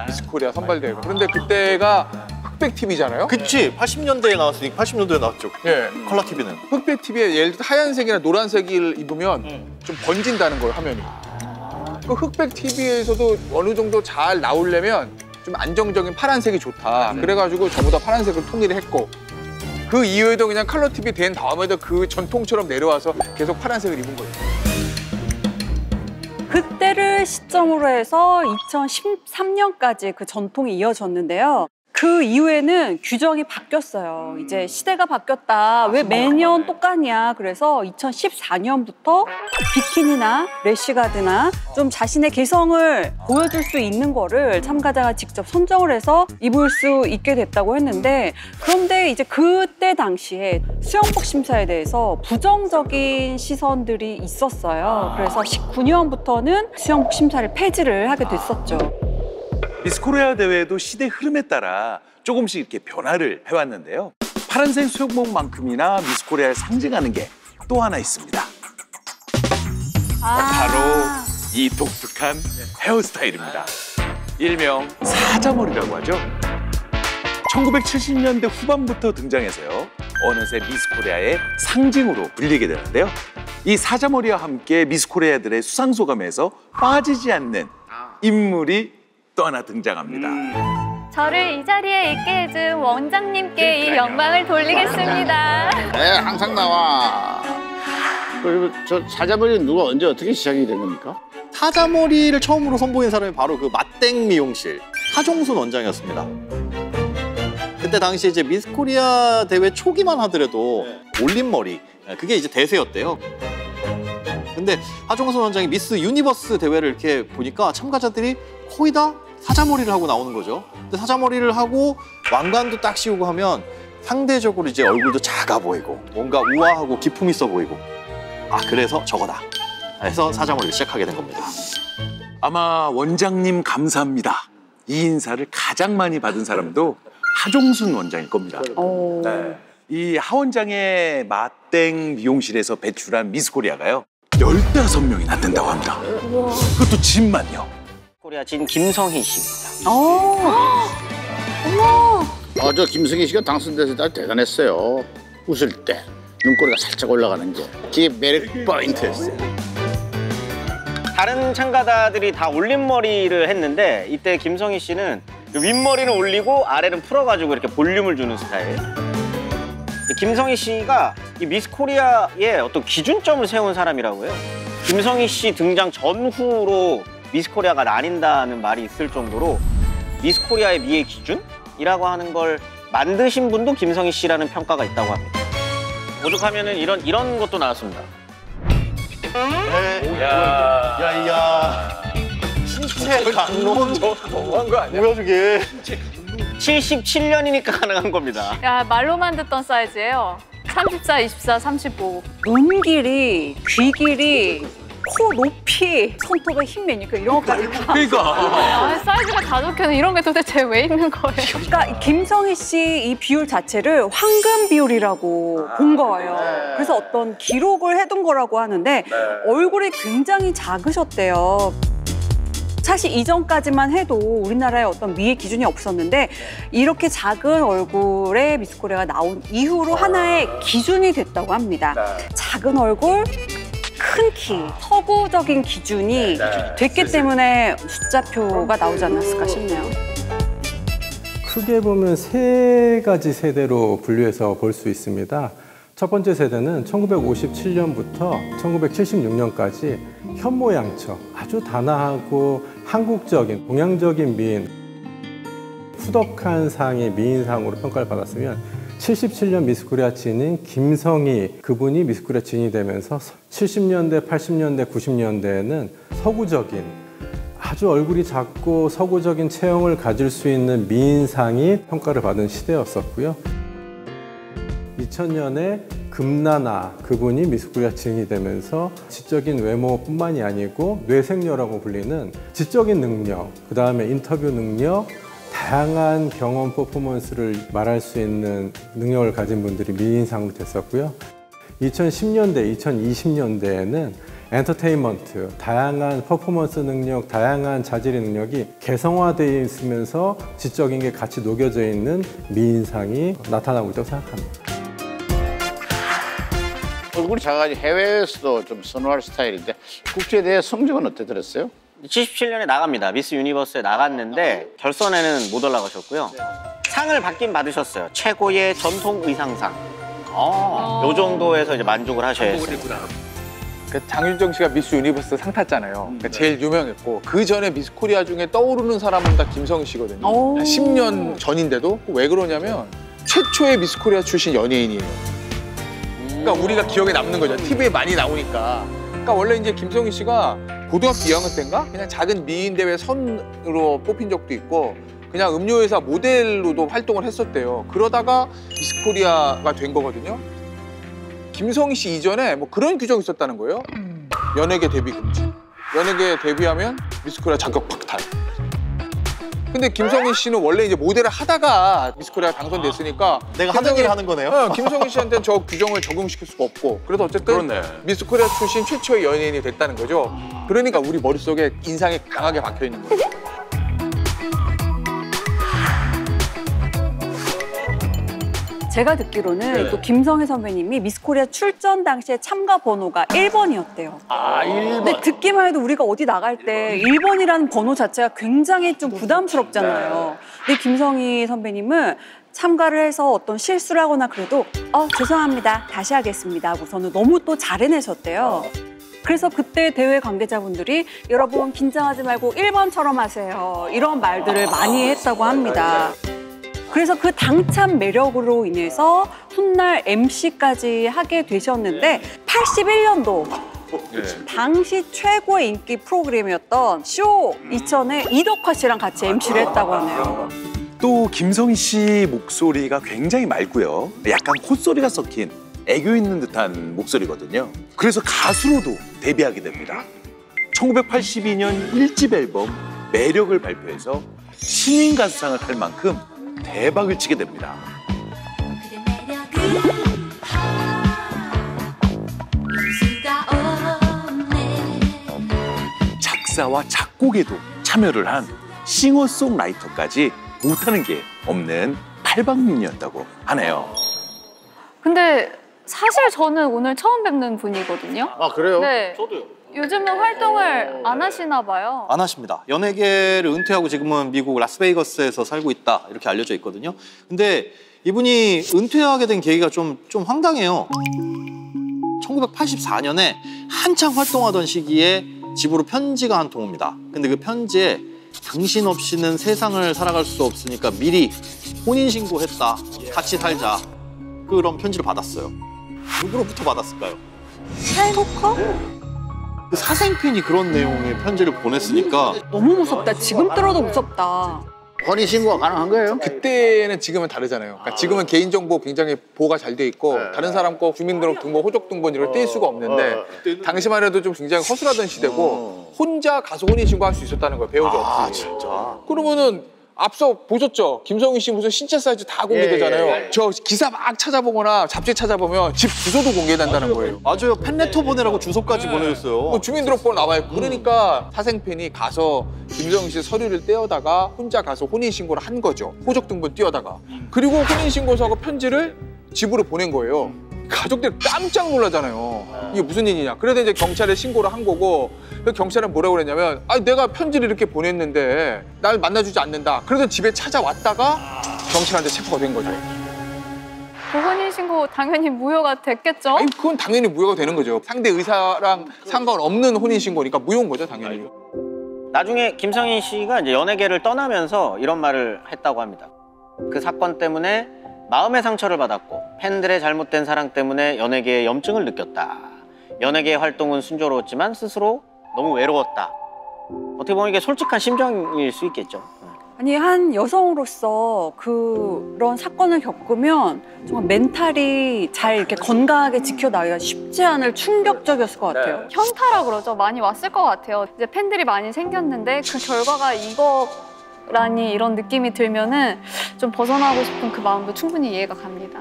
미스코리아 선발대회가. 그런데 그때가 흑백 TV잖아요. 그치. 80년대에 나왔으니까 80년도에 나왔죠. 예. 컬러 TV는. 흑백 TV에 예를 들어 하얀색이나 노란색을 입으면 좀 번진다는 거예요, 화면이. 그 흑백 TV에서도 어느 정도 잘 나오려면 좀 안정적인 파란색이 좋다. 그래가지고 전부 다 파란색을 통일을 했고 그 이후에도 그냥 컬러 TV 된 다음에도 그 전통처럼 내려와서 계속 파란색을 입은 거예요. 그때를 시점으로 해서 2013년까지 그 전통이 이어졌는데요. 그 이후에는 규정이 바뀌었어요. 이제 시대가 바뀌었다. 왜 매년 똑같냐. 그래서 2014년부터 비키니나 래쉬가드나 좀 자신의 개성을 보여줄 수 있는 거를 참가자가 직접 선정을 해서 입을 수 있게 됐다고 했는데 그런데 이제 그때 당시에 수영복 심사에 대해서 부정적인 시선들이 있었어요. 그래서 19년부터는 수영복 심사를 폐지를 하게 됐었죠. 미스코리아 대회도 시대 흐름에 따라 조금씩 이렇게 변화를 해왔는데요. 파란색 수영복만큼이나 미스코리아를 상징하는 게 또 하나 있습니다. 바로 이 독특한 헤어스타일입니다. 일명 사자머리라고 하죠. 1970년대 후반부터 등장해서요. 어느새 미스코리아의 상징으로 불리게 되는데요. 이 사자머리와 함께 미스코리아들의 수상소감에서 빠지지 않는 인물이 또 하나 등장합니다. 저를 이 자리에 있게 해준 원장님께 이 영광을 돌리겠습니다. 네, 항상 나와. 그리고 저 사자머리는 누가 언제 어떻게 시작이 된 겁니까? 사자머리를 처음으로 선보인 사람이 바로 그 맛땡 미용실 하종순 원장이었습니다. 그때 당시 이제 미스코리아 대회 초기만 하더라도 올림머리 그게 이제 대세였대요. 근데 하종순 원장이 미스 유니버스 대회를 이렇게 보니까 참가자들이 거의 다 사자머리를 하고 나오는 거죠. 근데 사자머리를 하고 왕관도 딱 씌우고 하면 상대적으로 이제 얼굴도 작아 보이고 뭔가 우아하고 기품 있어 보이고 아 그래서 저거다 해서 사자머리를 시작하게 된 겁니다. 아마 원장님 감사합니다. 이 인사를 가장 많이 받은 사람도 하종순 원장일 겁니다. 네. 이 하 원장의 맛땡 미용실에서 배출한 미스코리아가요 15명이나 된다고 합니다. 그것도 진만요. 코리아 진 김성희 씨입니다. 어머! 저 김승희 씨가 당선돼서 아주 대단했어요. 웃을 때 눈꼬리가 살짝 올라가는 게 그게 매력 포인트였어요. 다른 참가자들이 다 올림머리를 했는데 이때 김성희 씨는 윗머리는 올리고 아래는 풀어가지고 이렇게 볼륨을 주는 스타일. 김성희 씨가 이 미스코리아의 어떤 기준점을 세운 사람이라고 해요. 김성희 씨 등장 전후로 미스코리아가 나뉜다는 말이 있을 정도로 미스코리아의 미의 기준이라고 하는 걸 만드신 분도 김성희 씨라는 평가가 있다고 합니다. 오죽하면은 이런 것도 나왔습니다. 야야 신체 강론 너무한 거 아니야? 뭐야 저게 77년이니까 가능한 겁니다. 야, 말로만 듣던 사이즈예요. 34, 24, 35. 눈 길이, 귀 길이, 코 높이, 손톱의 힘 매니까 이런 것까지 다. 그러니까 아, 사이즈가 다 적혀서 이런 게 도대체 왜 있는 거예요? 그러니까 김성희 씨 이 비율 자체를 황금 비율이라고 본 거예요. 그래서 어떤 기록을 해둔 거라고 하는데 얼굴이 굉장히 작으셨대요. 사실 이전까지만 해도 우리나라에 어떤 미의 기준이 없었는데 이렇게 작은 얼굴의 미스코리아가 나온 이후로 하나의 기준이 됐다고 합니다. 작은 얼굴, 큰 키, 서구적인 기준이 됐기 때문에 숫자표가 나오지 않았을까 싶네요. 크게 보면 세 가지 세대로 분류해서 볼 수 있습니다. 첫 번째 세대는 1957년부터 1976년까지 현모양처, 아주 단아하고 한국적인, 동양적인 미인, 후덕한 상의 미인상으로 평가를 받았으면 77년 미스코리아 진인 김성희 그분이 미스코리아 진이 되면서 70년대, 80년대, 90년대에는 서구적인 아주 얼굴이 작고 서구적인 체형을 가질 수 있는 미인상이 평가를 받은 시대였었고요. 2000년에 금나나 그분이 미스코리아 진이 되면서 지적인 외모뿐만이 아니고 뇌생녀라고 불리는 지적인 능력, 그 다음에 인터뷰 능력, 다양한 경험 퍼포먼스를 말할 수 있는 능력을 가진 분들이 미인상으로 됐었고요. 2010년대, 2020년대에는 엔터테인먼트, 다양한 퍼포먼스 능력, 다양한 자질의 능력이 개성화되어 있으면서 지적인 게 같이 녹여져 있는 미인상이 나타나고 있다고 생각합니다. 얼굴이 작아가지고 해외에서도 좀 선호할 스타일인데 국제대회 성적은 어떻게 들었어요? 77년에 나갑니다. 미스 유니버스에 나갔는데 결선에는 못 올라가셨고요. 상을 받긴 받으셨어요. 최고의 전통 의상상. 요 정도에서 이제 만족을 하셔야 했어요. 장윤정 씨가 미스 유니버스 상 탔잖아요. 그러니까 제일 유명했고 그 전에 미스 코리아 중에 떠오르는 사람은 다 김성희 씨거든요. 한 10년 전인데도 왜 그러냐면 최초의 미스 코리아 출신 연예인이에요. 그러니까 우리가 기억에 남는 거죠. TV에 많이 나오니까. 그러니까 원래 이제 김성희 씨가 고등학교 2학년 때인가 그냥 작은 미인 대회 선으로 뽑힌 적도 있고 그냥 음료회사 모델로도 활동을 했었대요. 그러다가 미스 코리아가 된 거거든요. 김성희 씨 이전에 뭐 그런 규정이 있었다는 거예요. 연예계 데뷔 금지. 연예계 데뷔하면 미스 코리아 자격 박탈. 근데 김성희 씨는 원래 이제 모델을 하다가 미스 코리아 당선됐으니까 내가 하던 일을 하는 거네요. 김성희 씨한테는 저 규정을 적용시킬 수가 없고 그래서 어쨌든 그렇네. 미스 코리아 출신 최초의 연예인이 됐다는 거죠. 그러니까 우리 머릿속에 인상이 강하게 박혀 있는 거예요. 제가 듣기로는 또 김성희 선배님이 미스코리아 출전 당시에 참가 번호가 1번이었대요. 아, 1번. 근데 듣기만 해도 우리가 어디 나갈 때 1번이라는 번호 자체가 굉장히 좀 부담스럽잖아요. 근데 김성희 선배님은 참가를 해서 어떤 실수를 하거나 그래도 죄송합니다. 다시 하겠습니다. 하고서는 너무 또 잘 해내셨대요. 그래서 그때 대회 관계자분들이 여러분 긴장하지 말고 1번처럼 하세요. 이런 말들을 많이 했다고 합니다. 그래서 그 당찬 매력으로 인해서 훗날 MC까지 하게 되셨는데 81년도 당시 최고의 인기 프로그램이었던 쇼 2000에 이덕화 씨랑 같이 MC를 했다고 하네요. 또 김성희 씨 목소리가 굉장히 맑고요. 약간 콧소리가 섞인 애교 있는 듯한 목소리거든요. 그래서 가수로도 데뷔하게 됩니다. 1982년 1집 앨범 매력을 발표해서 신인 가수상을 탈 만큼 대박을 치게 됩니다. 작사와 작곡에도 참여를 한 싱어송라이터까지 못하는 게 없는 팔방민이었다고 하네요. 근데 사실 저는 오늘 처음 뵙는 분이거든요. 아, 그래요? 네. 저도요. 요즘은 활동을 안 하시나 봐요. 안 하십니다. 연예계를 은퇴하고 지금은 미국 라스베이거스에서 살고 있다 이렇게 알려져 있거든요. 근데 이분이 은퇴하게 된 계기가 좀 황당해요. 1984년에 한창 활동하던 시기에 집으로 편지가 한 통 옵니다. 근데 그 편지에 당신 없이는 세상을 살아갈 수 없으니까 미리 혼인신고했다. 같이 살자. 그런 편지를 받았어요. 누구로부터 받았을까요? 스토커? 그 사생팬이 그런 내용의 편지를 보냈으니까 너무 무섭다. 지금 들어도 무섭다. 혼인신고가 가능한 거예요? 그때는 지금은 다르잖아요. 그러니까 지금은 개인정보 굉장히 보호가 잘 돼 있고 다른 사람 거 주민등록등본, 호적등본 이런 걸 뗄 수가 없는데 당시만 해도 좀 굉장히 허술하던 시대고 혼자 가서 혼인신고할 수 있었다는 거예요. 배우자 없이. 진짜. 그러면은 앞서 보셨죠? 김성희 씨 무슨 신체 사이즈 다 공개되잖아요. 저 기사 막 찾아보거나 잡지 찾아보면 집 주소도 공개된다는 거예요. 맞아요. 팬레터 보내라고 주소까지 보내줬어요. 뭐 주민등록번호 나와 있고 그러니까 사생팬이 가서 김성희 씨 서류를 떼어다가 혼자 가서 혼인신고를 한 거죠. 호적등본 띄어다가. 그리고 혼인신고서하고 편지를 집으로 보낸 거예요. 가족들이 깜짝 놀라잖아요. 이게 무슨 일이냐. 그래서 이제 경찰에 신고를 한 거고 경찰은 뭐라고 그랬냐면 내가 편지를 이렇게 보냈는데 날 만나주지 않는다. 그래서 집에 찾아왔다가 경찰한테 체포가 된 거죠. 그 혼인신고 당연히 무효가 됐겠죠? 아니, 그건 당연히 무효가 되는 거죠. 상대 의사랑 상관없는 혼인신고니까 무효인 거죠, 당연히. 나중에 김성희 씨가 이제 연예계를 떠나면서 이런 말을 했다고 합니다. 그 사건 때문에 마음의 상처를 받았고 팬들의 잘못된 사랑 때문에 연예계에 염증을 느꼈다. 연예계의 활동은 순조로웠지만 스스로 너무 외로웠다. 어떻게 보면 이게 솔직한 심정일 수 있겠죠. 아니 한 여성으로서 그런 사건을 겪으면 정말 멘탈이 잘 이렇게 건강하게 지켜나가기가 쉽지 않을 충격적이었을 것 같아요. 현타라 그러죠. 많이 왔을 것 같아요. 이제 팬들이 많이 생겼는데 그 결과가 이거라니 이런 느낌이 들면은 좀 벗어나고 싶은 그 마음도 충분히 이해가 갑니다.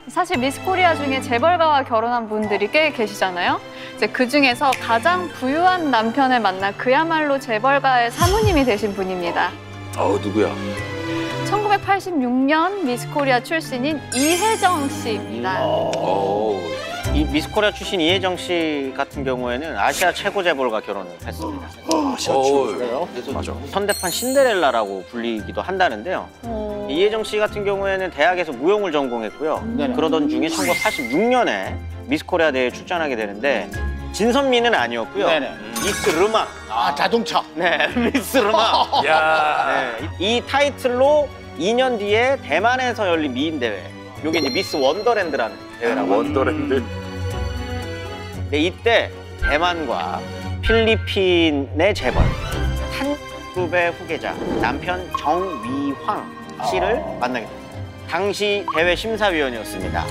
사실 미스코리아 중에 재벌가와 결혼한 분들이 꽤 계시잖아요. 이제 그 중에서 가장 부유한 남편을 만난 그야말로 재벌가의 사모님이 되신 분입니다. 누구야? 1986년 미스코리아 출신인 이혜정 씨입니다. 이 미스코리아 출신 이혜정 씨 같은 경우에는 아시아 최고 재벌과 결혼을 했습니다. 아시아 최고예요? 맞아. 현대판 신데렐라라고 불리기도 한다는데요. 이혜정 씨 같은 경우에는 대학에서 무용을 전공했고요. 그러던 중에 1986년에 미스코리아 대회에 출전하게 되는데 진선미는 아니었고요. 미스 르마. 자동차. 네, 미스 르마. 야. 네, 이 타이틀로 2년 뒤에 대만에서 열린 미인 대회. 이게 이제 미스 원더랜드라는 대회라고. 원더랜드. 네, 이때 대만과 필리핀의 재벌 탄그룹의 후계자 남편 정위황 씨를 만나게 됩니다. 당시 대회 심사위원이었습니다.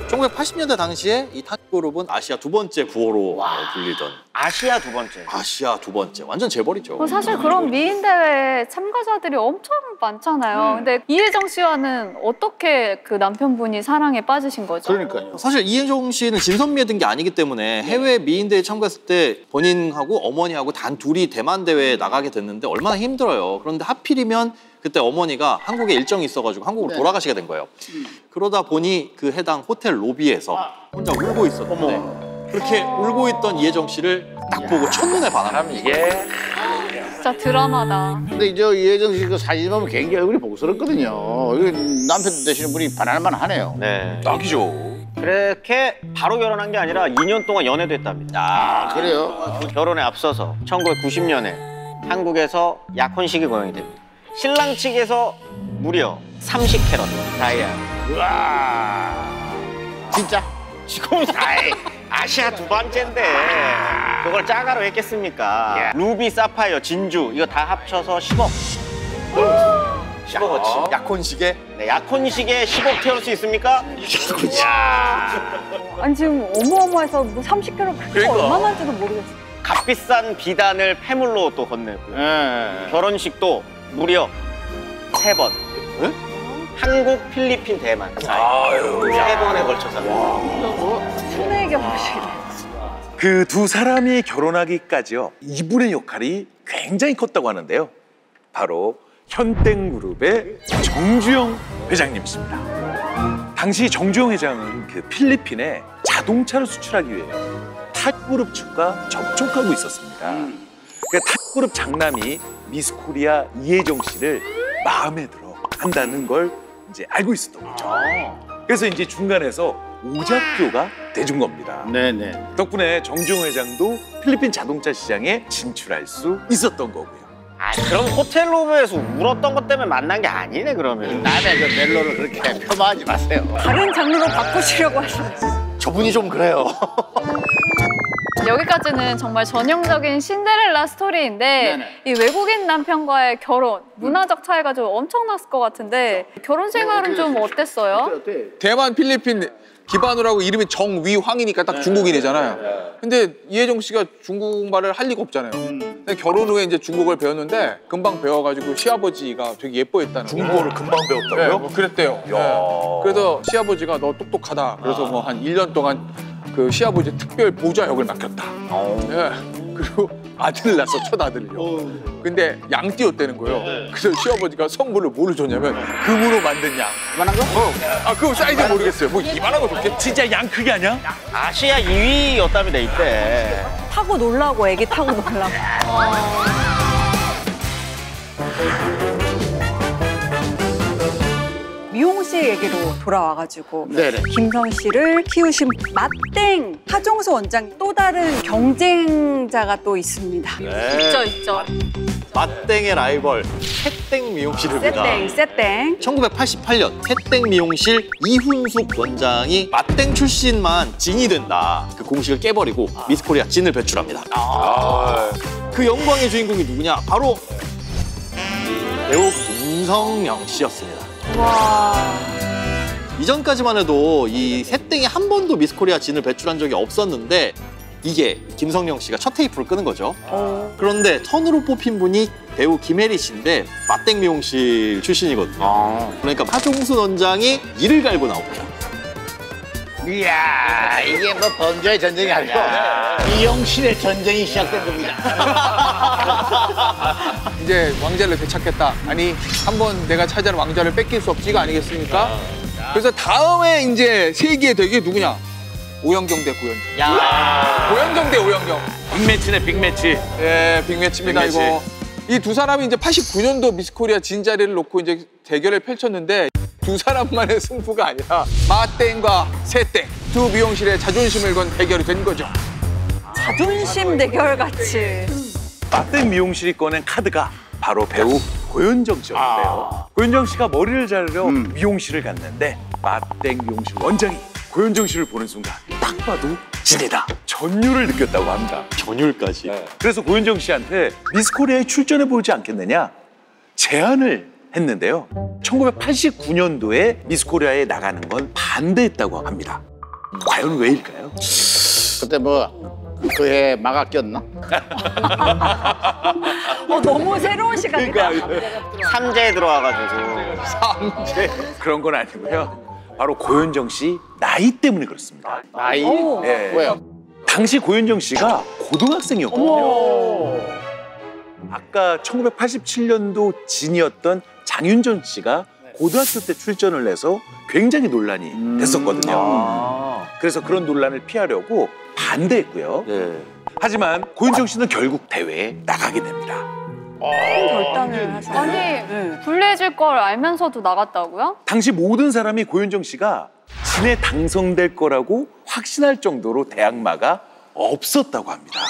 1980년대 당시에 이 탄그룹은 아시아 두 번째 구호로 불리던 아시아 두 번째. 아시아 두 번째. 완전 재벌이죠. 사실 그런 미인 대회 참가자들이 엄청 많잖아요. 근데 이혜정 씨와는 어떻게 그 남편분이 사랑에 빠지신 거죠? 그러니까요. 사실 이혜정 씨는 진선미에 든 게 아니기 때문에 해외 미인 대회 참가했을 때 본인하고 어머니하고 단 둘이 대만 대회에 나가게 됐는데 얼마나 힘들어요. 그런데 하필이면 그때 어머니가 한국에 일정이 있어가지고 한국으로 돌아가시게 된 거예요. 그러다 보니 그 해당 호텔 로비에서 혼자 울고 있었는데 그렇게 울고 있던 이혜정 씨를 딱 보고 첫눈에 반합니다. 진짜 드라마다. 근데 이제 이혜정 씨 그 사진 보면 굉장히 얼굴이 복스럽거든요. 이거 남편 되시는 분이 반할만 하네요. 네. 딱이죠. 그렇게 바로 결혼한 게 아니라 2년 동안 연애도 했답니다. 그래요? 결혼에 앞서서 1990년에 한국에서 약혼식이 거행이 됩니다. 신랑 측에서 무려 30캐럿 다이아. 우와. 진짜? 지금 아시아 두 번째인데 그걸 짜가로 했겠습니까? 루비, 사파이어, 진주 이거 다 합쳐서 10억. 10억어치. 약혼식에? 네, 약혼식에 10억 태울 수 있습니까? 아니 지금 어마어마해서 뭐 30kg 그게 얼마만지도 모르겠어요. 값비싼 비단을 폐물로 또 건네고요. 결혼식도 무려 3번. 한국, 필리핀, 대만. 3번에 걸쳐서. 순회 결혼식이네. 그 두 사람이 결혼하기까지요. 이분의 역할이 굉장히 컸다고 하는데요. 바로 현땡그룹의 정주영 회장님이십니다. 당시 정주영 회장은 그 필리핀에 자동차를 수출하기 위해 탑그룹 측과 접촉하고 있었습니다. 그 탑그룹 장남이 미스코리아 이혜정 씨를 마음에 들어 한다는 걸 이제 알고 있었던 거죠. 그래서 이제 중간에서 오작교가 돼준 겁니다. 네네. 덕분에 정주영 회장도 필리핀 자동차 시장에 진출할 수 있었던 거고요. 그럼 호텔 로비에서 울었던 것 때문에 만난 게 아니네 그러면. 남의 그 멜로를 그렇게 폄하하지 마세요. 다른 장르로 바꾸시려고 하시는. 저분이 좀 그래요. 여기까지는 정말 전형적인 신데렐라 스토리인데 이 외국인 남편과의 결혼, 문화적 차이가 좀 엄청났을 것 같은데 결혼 생활은 좀 어땠어요? 대만, 필리핀 기반으로 하고 이름이 정위황이니까 딱 중국인이잖아요. 근데 이혜정 씨가 중국말을 할 리가 없잖아요. 근데 결혼 후에 이제 중국어를 배웠는데 금방 배워가지고 시아버지가 되게 예뻐했다는 거예요. 중국어를 금방 배웠다고요? 네, 뭐 그랬대요. 네. 그래서 시아버지가 너 똑똑하다. 그래서 뭐 한 1년 동안 그 시아버지 특별 보좌 역을 맡겼다. 네. 그리고 아들을 낳았어, 첫 아들을요. 근데 양띠였다는 거예요. 그래서 시아버지가 선물로 뭐를 줬냐면 금으로 만든 양. 이만한 거? 그거 사이즈 모르겠어요. 뭐 이만한 거 줬겠지? 진짜 양 크기 아니야? 아시아 2위였다며 이때. 타고 놀라고 애기 타고 놀라고. 미용 씨 얘기로 돌아와가지고 김선 씨를 키우신 맛땡 하종수 원장 또 다른 경쟁자가 또 있습니다. 있죠. 맛땡의 라이벌 새땡 미용실입니다. 새땡. 1988년 새땡 미용실 이훈숙 원장이 맛땡 출신만 진이 된다. 그 공식을 깨버리고 미스코리아 진을 배출합니다. 그 영광의 주인공이 누구냐? 바로 배우 김성령 씨였습니다. 와. 이전까지만 해도 이 새땡이 한 번도 미스코리아 진을 배출한 적이 없었는데 이게 김성령 씨가 첫 테이프를 끄는 거죠. 그런데 턴으로 뽑힌 분이 배우 김혜리 씨인데 맛땡 미용실 출신이거든요. 그러니까 하종순 원장이 이를 갈고 나옵니다. 이야, 이게 뭐 범죄의 전쟁이 아니고 미용실의 전쟁이 시작된 겁니다. 이제 왕자를 되찾겠다. 아니, 한번 내가 차지한 왕자를 뺏길 수 없지가 아니겠습니까? 그래서 다음에 이제 세기의 덱이 누구냐? 오영경 대 고현정. 고현정 대 오영경. 빅매치네, 빅매치. 예, 빅매치입니다, 빅매치. 이거. 이 두 사람이 이제 89년도 미스코리아 진 자리를 놓고 이제 대결을 펼쳤는데 두 사람만의 승부가 아니라 맛땡과 새땡 두 미용실의 자존심을 건 대결이 된 거죠. 자존심 대결 같이. 맛땡 미용실이 꺼낸 카드가 바로 배우 고현정 씨였는데요. 고현정 씨가 머리를 자르려 미용실을 갔는데 맛땡 미용실 원장이 고현정 씨를 보는 순간 딱 봐도 진이다. 전율을 느꼈다고 합니다. 전율까지. 그래서 고현정 씨한테 미스코리아에 출전해보지 않겠느냐 제안을 했는데요. 1989년도에 미스코리아에 나가는 건 반대했다고 합니다. 과연 왜일까요? 그때 뭐 그해 마가 꼈나? 너무 새로운 시각이다. 삼재에 들어와가지고. 그런 건 아니고요. 바로 고현정 씨 나이 때문에 그렇습니다. 나이? 예. 왜요? 당시 고현정 씨가 고등학생이었거든요. 아까 1987년도 진이었던 장윤정 씨가 고등학교 때 출전을 해서 굉장히 논란이 됐었거든요. 그래서 그런 논란을 피하려고 반대했고요. 하지만 고현정 씨는 결국 대회에 나가게 됩니다. 큰 결단을 하셨어요. 아니, 불리해질 걸 알면서도 나갔다고요? 당시 모든 사람이 고현정 씨가 진에 당선될 거라고 확신할 정도로 대항마가 없었다고 합니다.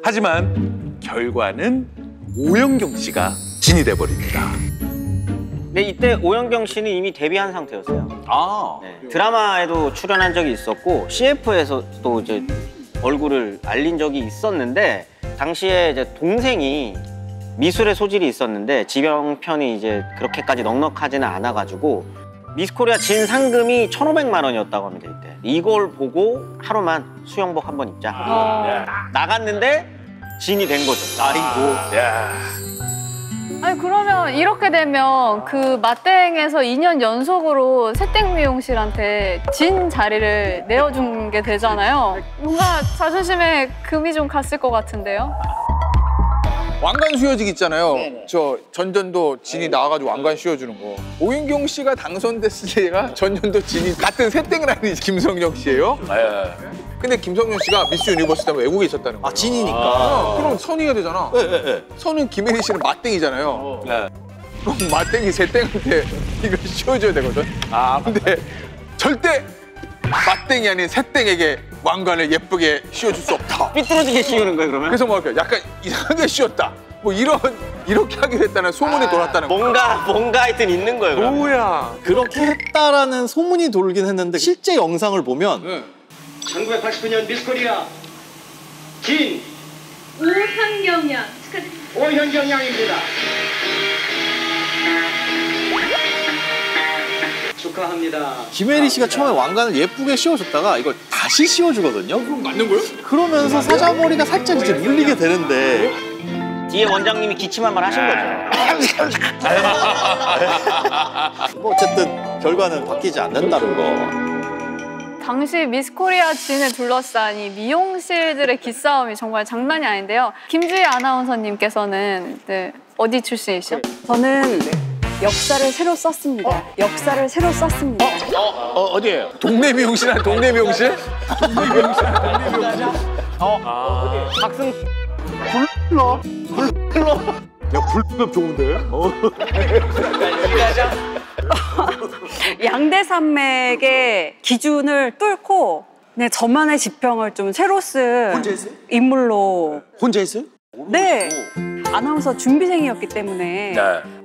하지만 결과는 오영경 씨가 진이 돼버립니다. 근데 이때 오영경 씨는 이미 데뷔한 상태였어요. 네, 드라마에도 출연한 적이 있었고 CF에서도 이제 얼굴을 알린 적이 있었는데 당시에 이제 동생이 미술의 소질이 있었는데 지병편이 이제 그렇게까지 넉넉하지는 않아가지고 미스코리아 진 상금이 1,500만 원이었다고 합니다. 이때 이걸 보고 하루만 수영복 한번 입자 나갔는데 진이 된 거죠. 아니 그러면 이렇게 되면 그 맛땡에서 2년 연속으로 새땡 미용실한테 진 자리를 내어준 게 되잖아요. 뭔가 자존심에 금이 좀 갔을 것 같은데요. 왕관 씌워지기 있잖아요. 저 전전도 진이 나와가지고 왕관 씌워주는 거. 오윤경 씨가 당선됐을 때가 전전도 진이 같은 새땡을 하는 김성령 씨예요. 근데 김성령 씨가 미스 유니버스 때문에 외국에 있었다는 거예요. 진이니까. 그럼 선이가 되잖아. 선은 김혜리 씨는 맛땡이잖아요. 그럼 맛땡이 새땡한테 이걸 씌워줘야 되거든. 근데 절대 맛땡이 아닌 새땡에게 왕관을 예쁘게 씌워줄 수 없다. 삐뚤어지게 씌우는 거예요, 그러면? 그래서 뭐 약간 이상하게 씌웠다. 뭐 이렇게 하기로 했다는 소문이 돌았다는 거야. 뭔가 하여튼 있는 거예요, 그러면. 뭐야. 그렇게 했다라는 소문이 돌긴 했는데 실제 영상을 보면 1989년 미스코리아 진 오현경 양 축하드립니다. 오현경 양입니다. 축하합니다. 김혜리 씨가 처음에 왕관을 예쁘게 씌워줬다가 이걸 다시 씌워주거든요. 그럼 맞는 거예요? 그러면서 사자머리가 살짝 이제 눌리게 되는데 뒤에 원장님이 기침한 말 하신 거죠. 뭐 어쨌든 결과는 바뀌지 않는다는 거. 당시 미스코리아 진을 둘러싼 이 미용실들의 기싸움이 정말 장난이 아닌데요. 김주희 아나운서님께서는 어디 출신이시죠? 저는 역사를 새로 썼습니다. 역사를 새로 썼습니다. 어디예요? 동네 미용실 아니야? 동네 미용실? 박승 불러. 야, 불급 좋은데? 양대산맥의 기준을 뚫고 저만의 지평을 좀 새로 쓴 혼자 했어요? 인물로. 혼자 했어요? 네. 아나운서 준비생이었기 때문에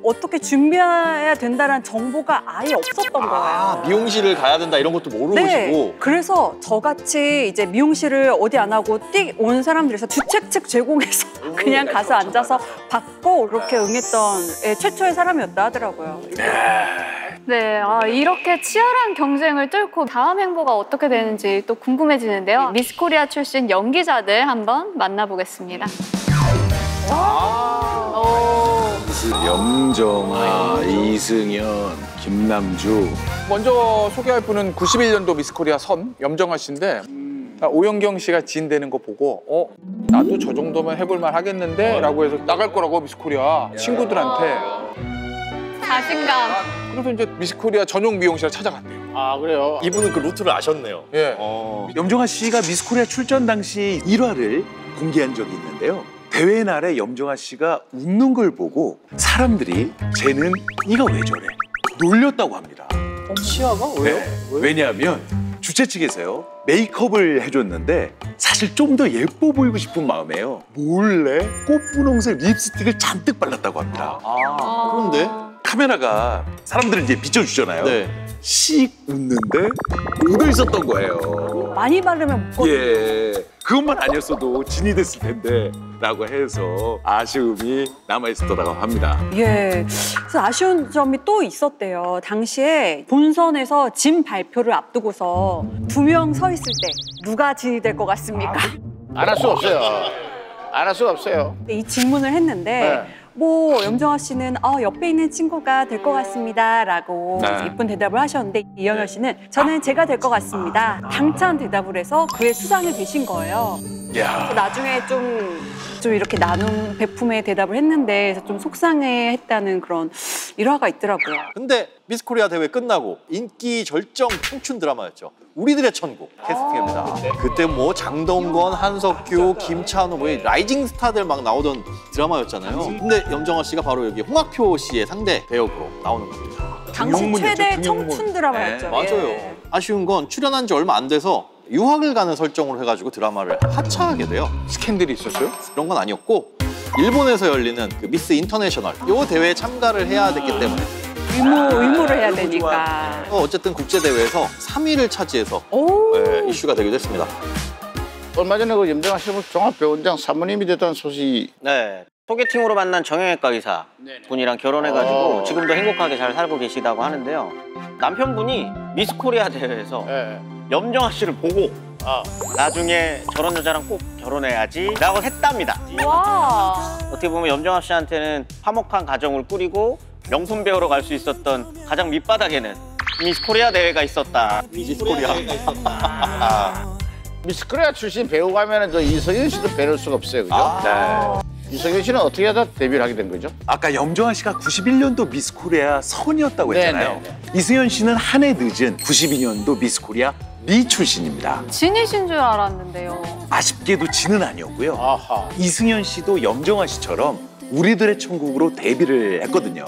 어떻게 준비해야 된다는 정보가 아예 없었던 거예요. 미용실을 가야 된다 이런 것도 모르시고. 네. 그래서 저같이 이제 미용실을 어디 안 하고 띡 온 사람들에서 주최측 제공해서 그냥 가서 앉아서 받고 그렇게 응했던 최초의 사람이었다 하더라고요. 네, 이렇게 치열한 경쟁을 뚫고 다음 행보가 어떻게 되는지 또 궁금해지는데요. 미스코리아 출신 연기자들 한번 만나보겠습니다. 염정아, 이승연, 김남주. 먼저 소개할 분은 91년도 미스코리아 선 염정아 씨인데 오영경 씨가 지인되는 거 보고 나도 저 정도면 해볼만 하겠는데 라고 해서 나갈 거라고 미스코리아 친구들한테. 자신감. 그래서 이제 미스코리아 전용 미용실을 찾아갔대요. 아, 그래요? 이분은 그 루트를 아셨네요. 예. 염정아 씨가 미스코리아 출전 당시 일화를 공개한 적이 있는데요. 대회 날에 염정아 씨가 웃는 걸 보고 사람들이 쟤는 이가 왜 저래? 놀렸다고 합니다. 치아가? 왜요? 네. 왜냐하면 주최 측에서요 메이크업을 해줬는데 사실 좀 더 예뻐 보이고 싶은 마음에요 몰래 꽃분홍색 립스틱을 잔뜩 발랐다고 합니다. 그런데? 카메라가 사람들을 이제 비춰주잖아요. 네. 씩 웃는데 묻어 있었던 거예요. 많이 바르면 묻거든요. 예, 그것만 아니었어도 진이 됐을 텐데 라고 해서 아쉬움이 남아있었다고 합니다. 예, 그래서 아쉬운 점이 또 있었대요. 당시에 본선에서 진 발표를 앞두고서 2명 서 있을 때 누가 진이 될 것 같습니까? 안 할 수 없어요. 안 할 수 없어요. 이 질문을 했는데 뭐 염정아 씨는 옆에 있는 친구가 될 것 같습니다라고 예쁜 대답을 하셨는데 이영현 씨는 저는 제가 될 것 같습니다. 당찬 대답을 해서 그의 수상이 되신 거예요. 나중에 좀 이렇게 나눔 배품에 대답을 했는데 그래서 좀 속상해했다는 그런 일화가 있더라고요. 근데 미스코리아 대회 끝나고 인기 절정 청춘 드라마였죠. 우리들의 천국 캐스팅입니다. 그때 뭐 장동건, 한석규, 김찬호 뭐 라이징 스타들 막 나오던 드라마였잖아요. 근데 염정아 씨가 바로 여기 홍학표 씨의 상대 배역으로 나오는 겁니다. 당시 최대 청춘 드라마였죠. 맞아요. 아쉬운 건 출연한 지 얼마 안 돼서 유학을 가는 설정으로 해가지고 드라마를 하차하게 돼요. 스캔들이 있었어요? 그런 건 아니었고 일본에서 열리는 그 미스 인터내셔널 이 대회에 참가를 해야 됐기 때문에 의무를 해야 되니까. 어쨌든 국제대회에서 3위를 차지해서 이슈가 되기도 했습니다. 얼마 전에 그 염정아 씨는 종합병원장 사모님이 됐다는 소식이. 네. 소개팅으로 만난 정형외과 의사 분이랑 결혼해가지고 지금도 행복하게 잘 살고 계시다고 하는데요. 남편분이 미스코리아 대회에서 염정아 씨를 보고 나중에 저런 여자랑 꼭 결혼해야지 라고 했답니다. 와. 어떻게 보면 염정아 씨한테는 화목한 가정을 꾸리고 명품 배우로 갈 수 있었던 가장 밑바닥에는 미스코리아 대회가 있었다. 미스코리아. 미스코리아 출신 배우 가면은 저 이성현 씨도 빼놓을 수가 없어요, 그죠? 이성현 씨는 어떻게 하다 데뷔를 하게 된 거죠? 아까 염정아 씨가 91년도 미스코리아 선이었다고 했잖아요. 이승연 씨는 한 해 늦은 92년도 미스코리아 미 출신입니다. 진이신 줄 알았는데요. 아쉽게도 진은 아니었고요. 이승연 씨도 염정아 씨처럼 우리들의 천국으로 데뷔를 했거든요.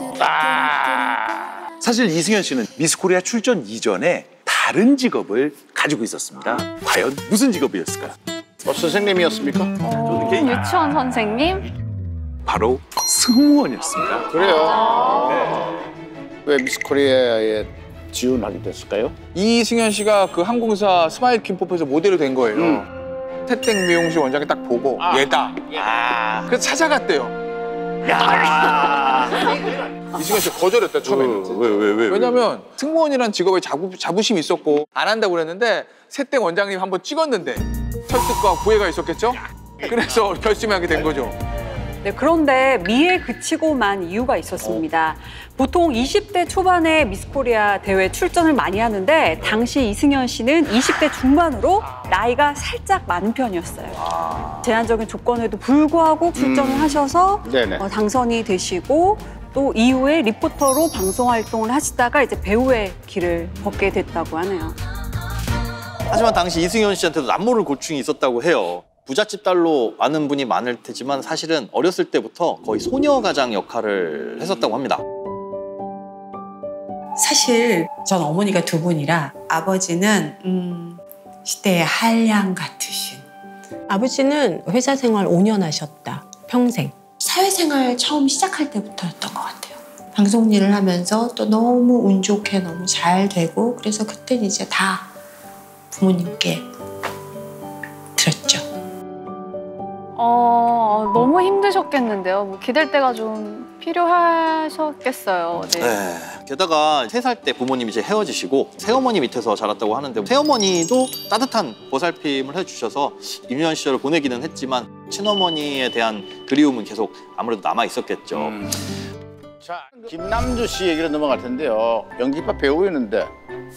사실 이승연 씨는 미스코리아 출전 이전에 다른 직업을 가지고 있었습니다. 과연 무슨 직업이었을까요? 선생님이었습니까? 유치원 선생님? 바로 승무원이었습니다. 그래요? 왜 미스코리아에 지원하게 됐을까요? 이승연 씨가 그 항공사 스마일 킴포프에서 모델이 된 거예요. 태땡 미용실 원장이 딱 보고 얘다. 그래서 찾아갔대요. 이승연 씨가 거절했대 처음에는. 왜? 왜냐면 승무원이라는 직업에 자부심이 있었고 안 한다고 그랬는데 태땡 원장님 한번 찍었는데 설득과 구애가 있었겠죠? 그래서 결심하게 된 거죠. 네, 그런데 미에 그치고 만 이유가 있었습니다. 보통 20대 초반에 미스코리아 대회 출전을 많이 하는데 당시 이승연 씨는 20대 중반으로 나이가 살짝 많은 편이었어요. 제한적인 조건에도 불구하고 출전을 하셔서 당선이 되시고 또 이후에 리포터로 방송 활동을 하시다가 이제 배우의 길을 걷게 됐다고 하네요. 하지만 당시 이승연 씨한테도 남모를 고충이 있었다고 해요. 부잣집 딸로 아는 분이 많을 테지만 사실은 어렸을 때부터 거의 소녀 가장 역할을 했었다고 합니다. 사실 전 어머니가 두 분이라 아버지는 시대의 한량 같으신. 아버지는 회사 생활 5년 하셨다. 평생. 사회생활 처음 시작할 때부터였던 것 같아요. 방송 일을 하면서 또 너무 운 좋게 너무 잘 되고 그래서 그때는 이제 다 부모님께 드렸죠. 너무 힘드셨겠는데요. 뭐 기댈 때가 좀 필요하셨겠어요. 네. 네. 게다가 3살 때 부모님이 이제 헤어지시고 새어머니 밑에서 자랐다고 하는데 새어머니도 따뜻한 보살핌을 해주셔서 유년 시절을 보내기는 했지만 친어머니에 대한 그리움은 계속 아무래도 남아 있었겠죠. 자, 김남주 씨 얘기로 넘어갈 텐데요. 연기파 배우였는데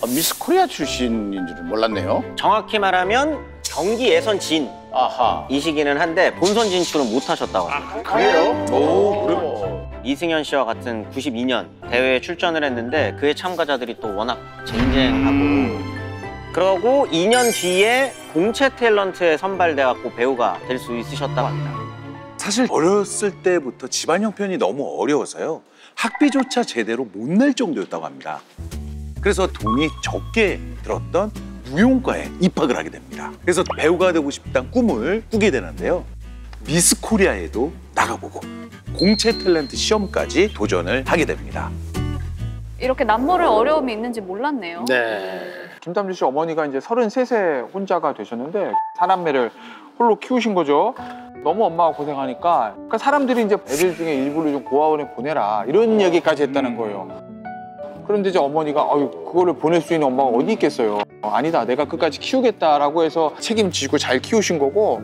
미스 코리아 출신인 줄은 몰랐네요. 정확히 말하면 경기 예선 진 아하. 이시기는 한데 본선 진출은 못 하셨다고 합니다. 그래요? 오, 그래요? 이승현 씨와 같은 92년 대회에 출전을 했는데 그의 참가자들이 또 워낙 쟁쟁하고 그러고 2년 뒤에 공채 탤런트에 선발돼갖고 배우가 될 수 있으셨다고 합니다. 사실 어렸을 때부터 집안 형편이 너무 어려워서요. 학비조차 제대로 못 낼 정도였다고 합니다. 그래서 돈이 적게 들었던 무용과에 입학을 하게 됩니다. 그래서 배우가 되고 싶다는 꿈을 꾸게 되는데요. 미스 코리아에도 나가보고 공채 탤런트 시험까지 도전을 하게 됩니다. 이렇게 남모를 어려움이 있는지 몰랐네요. 네. 김남주 씨 어머니가 이제 33세 혼자가 되셨는데 사남매를 홀로 키우신 거죠. 너무 엄마가 고생하니까 그러니까 사람들이 이제 애들 중에 일부를 좀 고아원에 보내라 이런 얘기까지 했다는 거예요. 그런데 이제 어머니가 그거를 보낼 수 있는 엄마가 어디 있겠어요. 아니다, 내가 끝까지 키우겠다라고 해서 책임지고 잘 키우신 거고.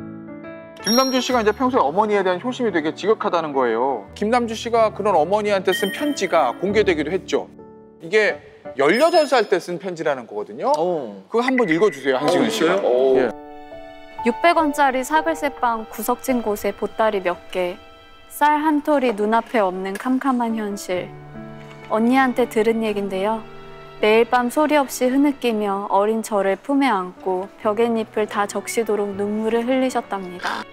김남주 씨가 이제 평소에 어머니에 대한 효심이 되게 지극하다는 거예요. 김남주 씨가 그런 어머니한테 쓴 편지가 공개되기도 했죠. 이게 18살 때 쓴 편지라는 거거든요. 그거 한번 읽어주세요, 한시근 씨가. 예. 600원짜리 사글세빵 구석진 곳에 보따리 몇 개, 쌀 한 톨이 눈앞에 없는 캄캄한 현실. 언니한테 들은 얘긴데요. 매일 밤 소리 없이 흐느끼며 어린 저를 품에 안고 벽에잎을 다 적시도록 눈물을 흘리셨답니다.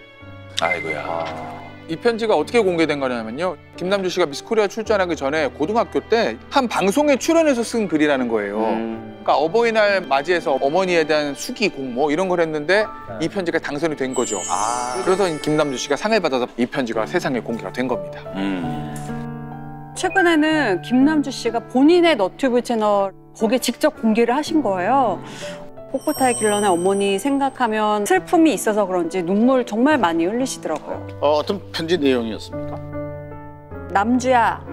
아이고야. 이 편지가 어떻게 공개된 거냐면요. 김남주 씨가 미스 코리아 출전하기 전에 고등학교 때 한 방송에 출연해서 쓴 글이라는 거예요. 그러니까 어버이날 맞이해서 어머니에 대한 수기, 공모 이런 걸 했는데 이 편지가 당선이 된 거죠. 그래서 김남주 씨가 상을 받아서 이 편지가 세상에 공개가 된 겁니다. 최근에는 김남주 씨가 본인의 너튜브 채널 거기에 직접 공개를 하신 거예요. 꼿꼿하게 길러낸 어머니 생각하면 슬픔이 있어서 그런지 눈물 정말 많이 흘리시더라고요. 어떤 편지 내용이었습니까? 남주야,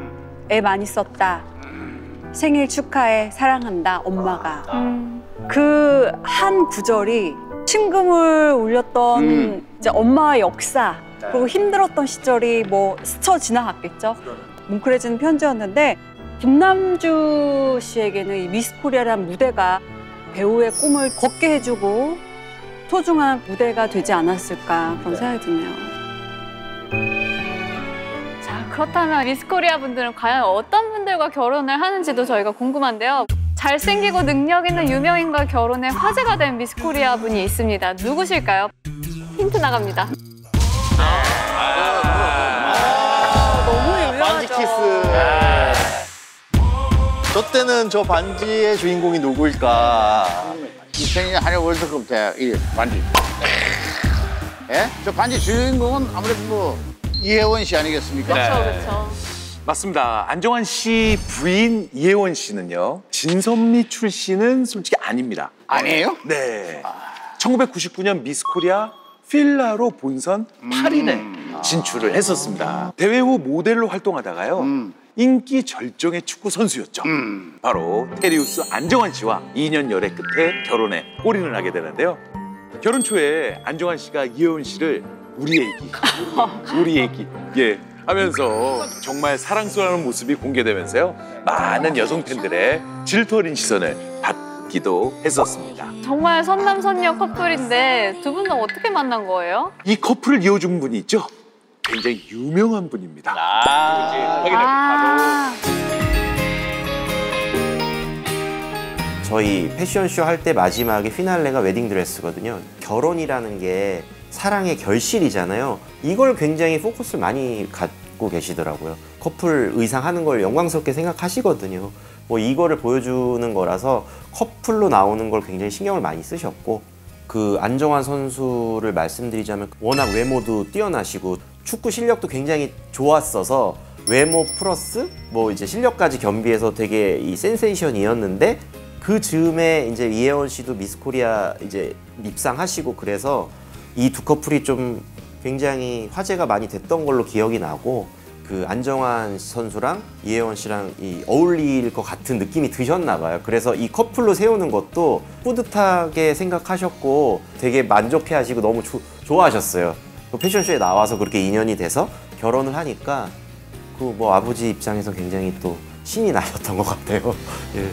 애 많이 썼다. 생일 축하해, 사랑한다, 엄마가. 그 한 구절이 심금을 울렸던 이제 엄마의 역사, 그리고 힘들었던 시절이 뭐 스쳐 지나갔겠죠. 뭉클해지는 편지였는데 김남주 씨에게는 이 미스 코리아라는 무대가 배우의 꿈을 걷게 해주고 소중한 무대가 되지 않았을까 그런 생각이 드네요. 자, 그렇다면 미스 코리아 분들은 과연 어떤 분들과 결혼을 하는지도 저희가 궁금한데요. 잘생기고 능력 있는 유명인과 결혼해 화제가 된 미스 코리아 분이 있습니다. 누구실까요? 힌트 나갑니다. 너무 유명하죠. 반지 키스. 저 때는 저 반지의 주인공이 누구일까? 2002년 한일 월드컵 때 이 반지. 예? 저 반지 주인공은 아무래도 뭐 이혜원 씨 아니겠습니까? 그렇죠, 그렇죠. 맞습니다. 안정환 씨 부인 이혜원 씨는요. 진선미 출신은 솔직히 아닙니다. 아니에요? 네. 1999년 미스 코리아 필라로 본선 8위에 진출을 했었습니다. 대회 후 모델로 활동하다가요. 인기 절정의 축구 선수였죠. 바로 테리우스 안정환 씨와 2년 열애 끝에 결혼에 골인을 하게 되는데요. 결혼 초에 안정환 씨가 이혜원 씨를 우리 애기, 우리 애기 하면서 정말 사랑스러운 모습이 공개되면서요. 많은 여성 팬들의 질투 어린 시선을 받기도 했었습니다. 정말 선남선녀 커플인데 두 분은 어떻게 만난 거예요? 이 커플을 이어준 분이 있죠. 굉장히 유명한 분입니다. 저희 패션쇼 할 때 마지막에 피날레가 웨딩드레스거든요. 결혼이라는 게 사랑의 결실이잖아요. 이걸 굉장히 포커스를 많이 갖고 계시더라고요. 커플 의상 하는 걸 영광스럽게 생각하시거든요. 뭐 이거를 보여주는 거라서 커플로 나오는 걸 굉장히 신경을 많이 쓰셨고, 그 안정환 선수를 말씀드리자면 워낙 외모도 뛰어나시고 축구 실력도 굉장히 좋았어서 외모 플러스 뭐 이제 실력까지 겸비해서 되게 이 센세이션이었는데 그 즈음에 이제 이혜원 씨도 미스 코리아 이제 입상하시고 그래서 이 두 커플이 좀 굉장히 화제가 많이 됐던 걸로 기억이 나고 그 안정환 선수랑 이혜원 씨랑 이 어울릴 것 같은 느낌이 드셨나 봐요. 그래서 이 커플로 세우는 것도 뿌듯하게 생각하셨고 되게 만족해 하시고 너무 좋아하셨어요. 패션쇼에 나와서 그렇게 인연이 돼서 결혼을 하니까 그 뭐 아버지 입장에서 굉장히 또 신이 나셨던 것 같아요. 예.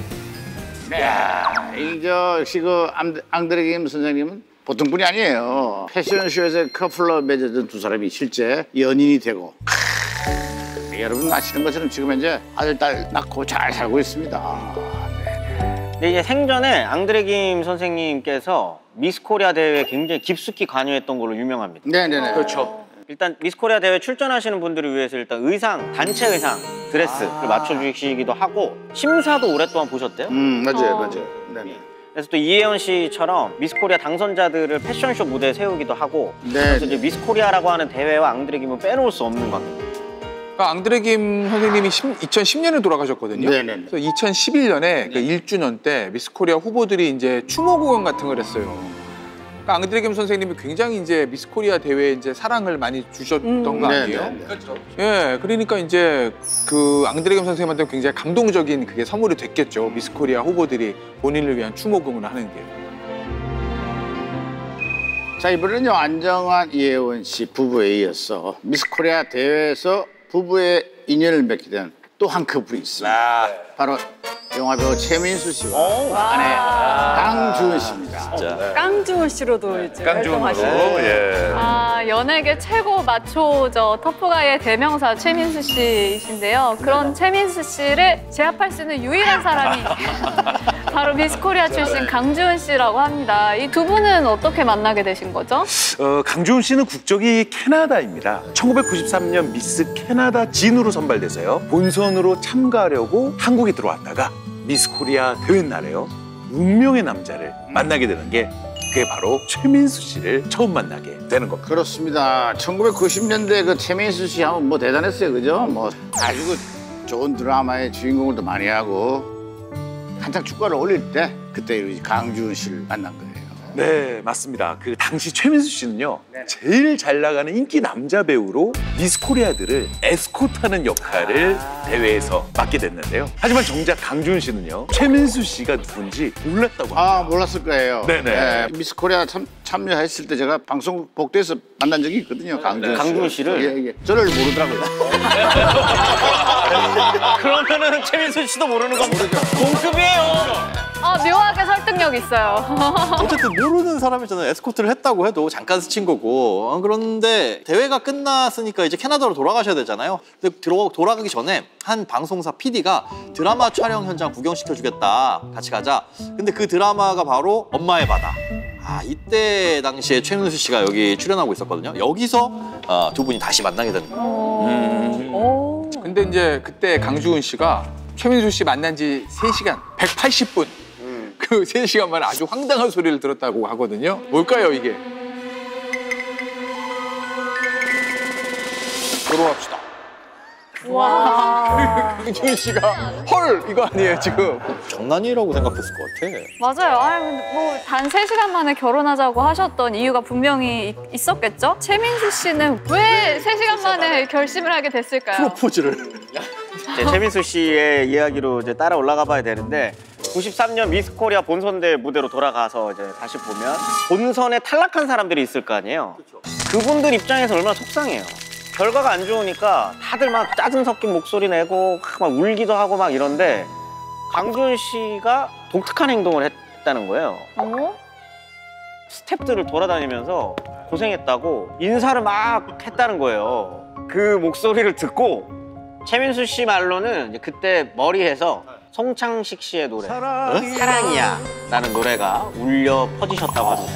네, 역시 그 앙드레 김 선생님은 보통 분이 아니에요. 패션쇼에서 커플로 맺어진 두 사람이 실제 연인이 되고 여러분 아시는 것처럼 지금 현재 아들, 딸 낳고 잘 살고 있습니다. 근데 이제 생전에 앙드레 김 선생님께서 미스 코리아 대회에 굉장히 깊숙이 관여했던 걸로 유명합니다. 네네네. 그렇죠. 일단 미스 코리아 대회 출전하시는 분들을 위해서 일단 의상, 단체 의상, 드레스를 맞춰주시기도 하고 심사도 오랫동안 보셨대요? 맞아요. 네네. 그래서 또 이혜원 씨처럼 미스 코리아 당선자들을 패션쇼 무대에 세우기도 하고 그래서 이제 미스 코리아라고 하는 대회와 앙드레 김은 빼놓을 수 없는 관계입니다. 그러니까 앙드레 김 선생님이 2010년에 돌아가셨거든요. 네네. 그래서 2011년에 그 1주년 때 미스 코리아 후보들이 이제 추모 공연 같은 걸 했어요. 그러니까 앙드레 김 선생님이 굉장히 이제 미스 코리아 대회에 이제 사랑을 많이 주셨던 거 아니에요? 그렇죠. 예, 그러니까 이제 그 앙드레 김 선생님한테 굉장히 감동적인 그게 선물이 됐겠죠. 미스 코리아 후보들이 본인을 위한 추모 공연을 하는 게. 자, 이번에는요 안정환, 이혜원 씨 부부에 이어서 미스 코리아 대회에서 부부의 인연을 맺게 된 또 한 커플이 있습니다. 바로 영화배우 최민수 씨와 아내 강주은 씨입니다. 깡주은 씨로도 이제 깡주은으로, 활동하시는. 예. 연예계 최고 마초죠. 터프가이의 대명사 최민수 씨이신데요. 그런 최민수 씨를 제압할 수 있는 유일한 사람이 바로 미스 코리아 출신 강주은 씨라고 합니다. 이 두 분은 어떻게 만나게 되신 거죠? 강주은 씨는 국적이 캐나다입니다. 1993년 미스 캐나다 진으로 선발돼서요. 본선으로 참가하려고 한국에 들어왔다가 미스 코리아 대회 날에요. 운명의 남자를 만나게 되는 게 그게 바로 최민수 씨를 처음 만나게 되는 겁니다. 그렇습니다. 1990년대 그 최민수 씨 하면 뭐 대단했어요, 그죠? 뭐 아주 그 좋은 드라마의 주인공을 또 많이 하고 한창 축가를 올릴 때 그때 강주은 씨를 만난 거예요. 네, 맞습니다. 그 당시 최민수 씨는요, 제일 잘 나가는 인기 남자 배우로 미스 코리아들을 에스코트하는 역할을 대회에서 맡게 됐는데요. 하지만 정작 강주은 씨는요, 최민수 씨가 누군지 몰랐다고 합니다. 몰랐을 거예요. 네네. 네, 미스 코리아 참여했을 때 제가 방송 복도에서 만난 적이 있거든요, 강주은 씨를. 예. 저를 모르더라고요. 그러면은 최민수 씨도 모르는 건 모르죠. 동급이에요. 묘하게 설득력 있어요. 어쨌든 모르는 사람이 저는 에스코트를 했다고 해도 잠깐 스친 거고 그런데 대회가 끝났으니까 이제 캐나다로 돌아가셔야 되잖아요. 근데 돌아가기 전에 한 방송사 PD가 드라마 촬영 현장 구경시켜주겠다. 같이 가자. 근데 그 드라마가 바로 엄마의 바다. 이때 당시에 최민수 씨가 여기 출연하고 있었거든요. 여기서 두 분이 다시 만나게 되는 거예요. 근데 이제 그때 강주은 씨가 최민수 씨 만난 지 3시간, 180분. 그 3시간 만에 아주 황당한 소리를 들었다고 하거든요. 뭘까요, 이게? 결혼합시다. 와. 강주은 씨가 헐 이거 아니에요, 지금. 장난이라고 생각했을 것 같아. 맞아요. 뭐 단 3시간 만에 결혼하자고 하셨던 이유가 분명히 있었겠죠? 최민수 씨는 왜 3시간 만에 결심을 하게 됐을까요? 프로포즈를. 최민수 씨의 이야기로 이제 따라 올라가 봐야 되는데 93년 미스 코리아 본선대 무대로 돌아가서 이제 다시 보면 본선에 탈락한 사람들이 있을 거 아니에요. 그분들 입장에서 얼마나 속상해요. 결과가 안 좋으니까 다들 막 짜증 섞인 목소리 내고 막 울기도 하고 막 이런데 강주은 씨가 독특한 행동을 했다는 거예요. 스태프들을 돌아다니면서 고생했다고 인사를 막 했다는 거예요. 그 목소리를 듣고 최민수 씨 말로는 이제 그때 머리에서 송창식 씨의 노래 사랑이야 라는 노래가 울려 퍼지셨다고 합니다.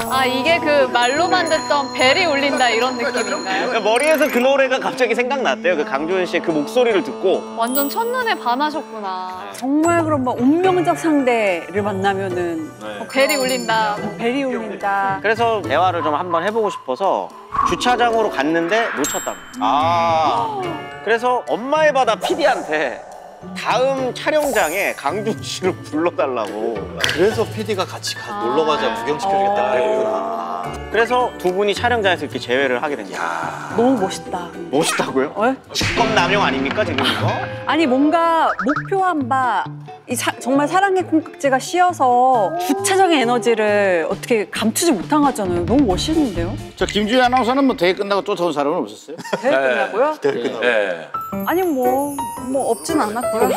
아, 이게 그 말로만 듣던 벨이 울린다 이런 느낌인가요? 머리에서 그 노래가 갑자기 생각났대요. 그 강주현 씨의 그 목소리를 듣고. 완전 첫눈에 반하셨구나. 정말 그럼 막 운명적 상대를 만나면은 벨이 울린다. 벨이 울린다. 그래서 대화를 좀 한번 해보고 싶어서 주차장으로 갔는데 놓쳤답니다. 그래서 엄마의 바다 PD한테 다음 촬영장에 강준 씨를 불러달라고. 그래서 PD가 같이 놀러가자 구경시켜주겠다 그랬구나. 그래서 두 분이 촬영장에서 이렇게 재회를 하게 된 거야. 너무 멋있다. 멋있다고요? 직업 남용 아닙니까 지금 이거? 아니 뭔가 목표한 바 정말 사랑의 콩깍지가 씌어서 주차장의 에너지를 어떻게 감추지 못한 거잖아요. 너무 멋있는데요? 저 김주희 아나운서는 뭐 대회 끝나고 쫓아온 사람은 없었어요? 대회 끝나고요? 대회 끝나고. 네. 아니 뭐 없진 않았고요.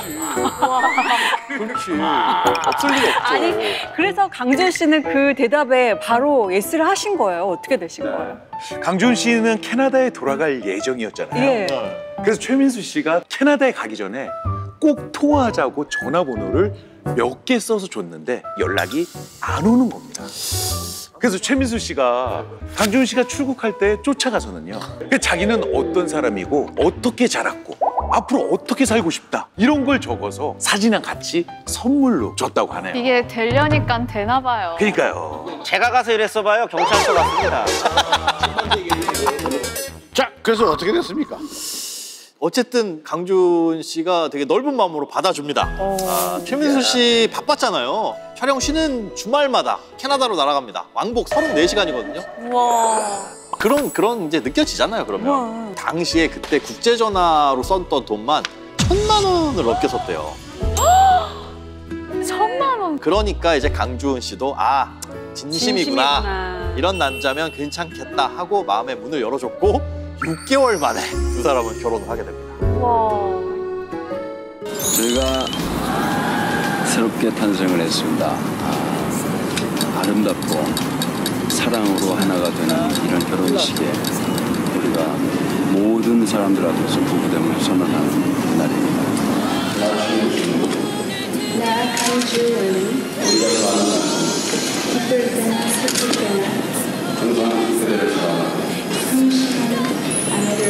그렇지. 없을 리가 없죠. 아니 그래서 강준 씨는 그 대답에 바로 예스를 하신 거예요. 어떻게 되신 거예요? 강준 씨는 캐나다에 돌아갈 예정이었잖아요. 예. 그래서 최민수 씨가 캐나다에 가기 전에 꼭 통화하자고 전화번호를 몇 개 써서 줬는데 연락이 안 오는 겁니다. 그래서 최민수 씨가 강준 씨가 출국할 때 쫓아가서는요. 자기는 어떤 사람이고 어떻게 자랐고 앞으로 어떻게 살고 싶다 이런 걸 적어서 사진이랑 같이 선물로 줬다고 하네요. 이게 되려니까 되나 봐요. 그러니까요. 제가 가서 이랬어 봐요. 경찰서 갔습니다. 자, 그래서 어떻게 됐습니까? 어쨌든 강준 씨가 되게 넓은 마음으로 받아줍니다. 최민수 씨 바빴잖아요. 촬영 쉬는 주말마다 캐나다로 날아갑니다. 왕복 34시간이거든요. 우와. 그런 이제 느껴지잖아요, 그러면. 당시에 그때 국제전화로 썼던 돈만 1,000만 원을 넘게 썼대요. 1,000만 원. 그러니까 이제 강주은 씨도 진심이구나. 이런 남자면 괜찮겠다 하고 마음의 문을 열어줬고 6개월 만에 두 사람은 결혼을 하게 됩니다. 와. 저희가 새롭게 탄생을 했습니다. 아름답고 사랑으로 하나가 되는 이런 결혼식에 우리가 모든 사람들 앞에서 부부됨을 선언하는 날입니다. 나 강주은 기쁠 때나 슬플 때나 항상 그대를 사랑하고 성실한 아내를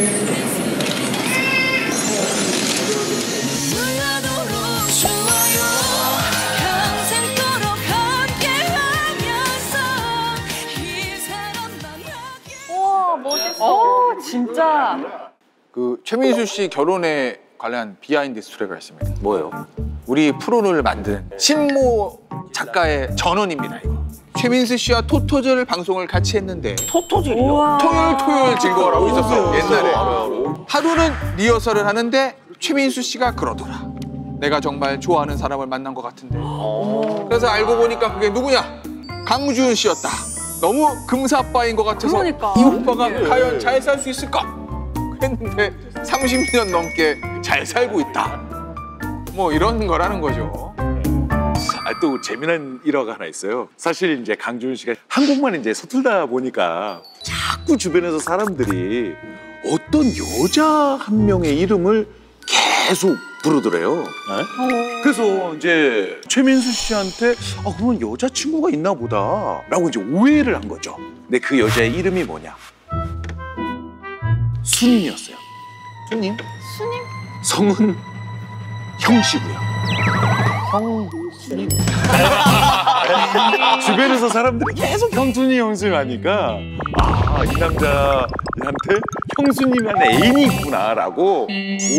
우와, 멋있어. 진짜. 그 최민수 씨 결혼에 관련 비하인드 스토리가 있습니다. 뭐요? 우리 프로를 만든 신모 작가의 전원입니다. 이거. 최민수 씨와 토토즐 방송을 같이 했는데 토토즐이요? 토요일 즐거워라고 있었어 옛날에. 하루는 리허설을 하는데 최민수 씨가 그러더라. 내가 정말 좋아하는 사람을 만난 것 같은데. 그래서 알고 보니까 그게 누구냐? 강주은 씨였다. 너무 금사빠인 것 같아서 그러니까. 이 오빠가 과연 잘 살 수 있을까? 했는데 30년 넘게 잘 살고 있다. 뭐 이런 거라는 거죠. 또 재미난 일화가 하나 있어요. 사실 이제 강주은 씨가 한국말 이제 서툴다 보니까 자꾸 주변에서 사람들이 어떤 여자 한 명의 이름을 계속 부르더래요. 그래서 이제 최민수 씨한테 그러면 여자친구가 있나 보다 라고 이제 오해를 한 거죠. 근데 그 여자의 이름이 뭐냐? 수님이었어요. 수님? 수님? 성은 형씨고요. 형수님? 주변에서 사람들이 계속 형수님 형수님 하니까 이 남자한테 형수님한테 애인이 있구나라고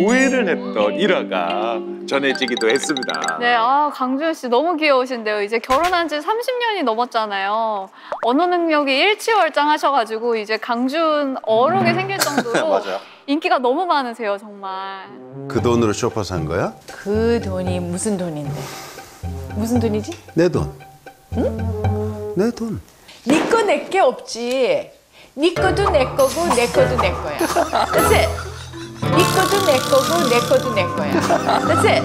오해를 했던 일화가 전해지기도 했습니다. 네, 강주현 씨 너무 귀여우신데요. 이제 결혼한 지 30년이 넘었잖아요. 언어 능력이 일취월장하셔가지고 이제 강준 어록이 생길 정도로 맞아요. 인기가 너무 많으세요, 정말. 그 돈으로 쇼파 산 거야? 그 돈이 무슨 돈인데? 무슨 돈이지? 내 돈. 응? 내 돈. 네 거 내 게 없지. 네 거도 내 거고 내 거도 내 거야. That's it. 네 거도 내 거고 내 거도 내 거야. That's it.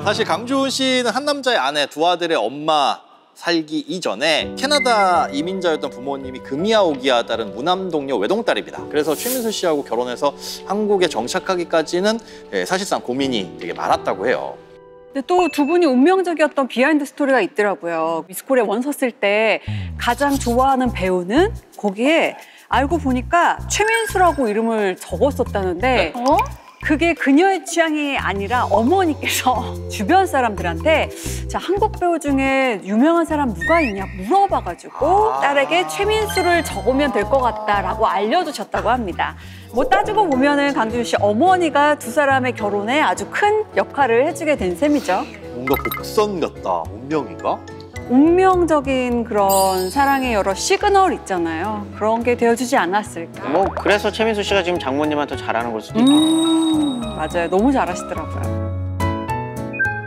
사실 강주은 씨는 한 남자의 아내, 두 아들의 엄마 살기 이전에 캐나다 이민자였던 부모님이 금이야 오기야 따른 무남동녀 외동딸입니다. 그래서 최민수 씨하고 결혼해서 한국에 정착하기까지는 사실상 고민이 되게 많았다고 해요. 근데 또 두 분이 운명적이었던 비하인드 스토리가 있더라고요. 미스코리아 원 섰을 때 가장 좋아하는 배우는 거기에 알고 보니까 최민수라고 이름을 적었었다는데 그게 그녀의 취향이 아니라 어머니께서 주변 사람들한테 자, 한국 배우 중에 유명한 사람 누가 있냐 물어봐가지고 딸에게 최민수를 적으면 될 것 같다라고 알려주셨다고 합니다. 뭐 따지고 보면은 강준 씨 어머니가 두 사람의 결혼에 아주 큰 역할을 해주게 된 셈이죠. 뭔가 복선 같다. 운명인가? 운명적인 그런 사랑의 여러 시그널 있잖아요. 그런 게 되어주지 않았을까. 뭐 그래서 최민수 씨가 지금 장모님한테 잘하는 걸 수도 있고. 맞아요. 너무 잘하시더라고요.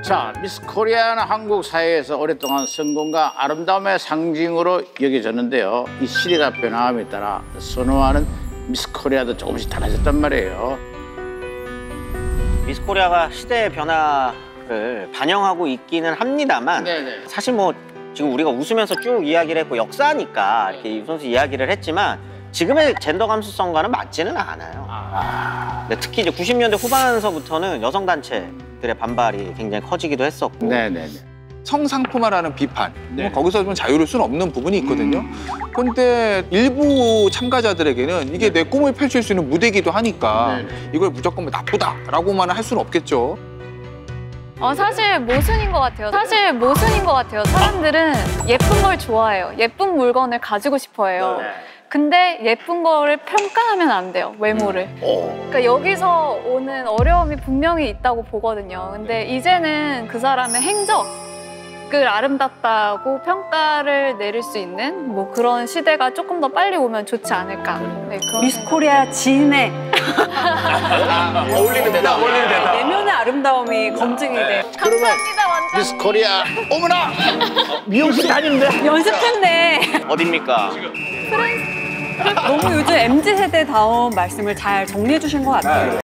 자, 미스 코리아는 한국 사회에서 오랫동안 성공과 아름다움의 상징으로 여겨졌는데요. 이 시대가 변화함에 따라 선호하는 미스 코리아도 조금씩 달라졌단 말이에요. 미스 코리아가 시대의 변화를 반영하고 있기는 합니다만 사실 뭐 지금 우리가 웃으면서 쭉 이야기를 했고 역사니까 이렇게 선수 이야기를 했지만 지금의 젠더 감수성과는 맞지는 않아요. 근데 특히 이제 90년대 후반서부터는 여성 단체들의 반발이 굉장히 커지기도 했었고. 성상품화라는 비판. 거기서 좀 자유로울 수는 없는 부분이 있거든요. 근데 일부 참가자들에게는 이게 내 꿈을 펼칠 수 있는 무대이기도 하니까 이걸 무조건 나쁘다라고만 할 수는 없겠죠. 사실 모순인 것 같아요. 사람들은 예쁜 걸 좋아해요. 예쁜 물건을 가지고 싶어 해요. 근데 예쁜 거를 평가하면 안 돼요, 외모를. 그러니까 여기서 오는 어려움이 분명히 있다고 보거든요. 근데 이제는 그 사람의 행적을 아름답다고 평가를 내릴 수 있는 뭐 그런 시대가 조금 더 빨리 오면 좋지 않을까. 네, 그런 미스 코리아 진해. 어울리는 데다. 내면의 아름다움이 검증이 돼. 그러면 미스 코리아 어머나 미용실 다니는데 연습했네. 어딥니까? 너무 요즘 MZ세대다운 말씀을 잘 정리해 주신 것 같아요.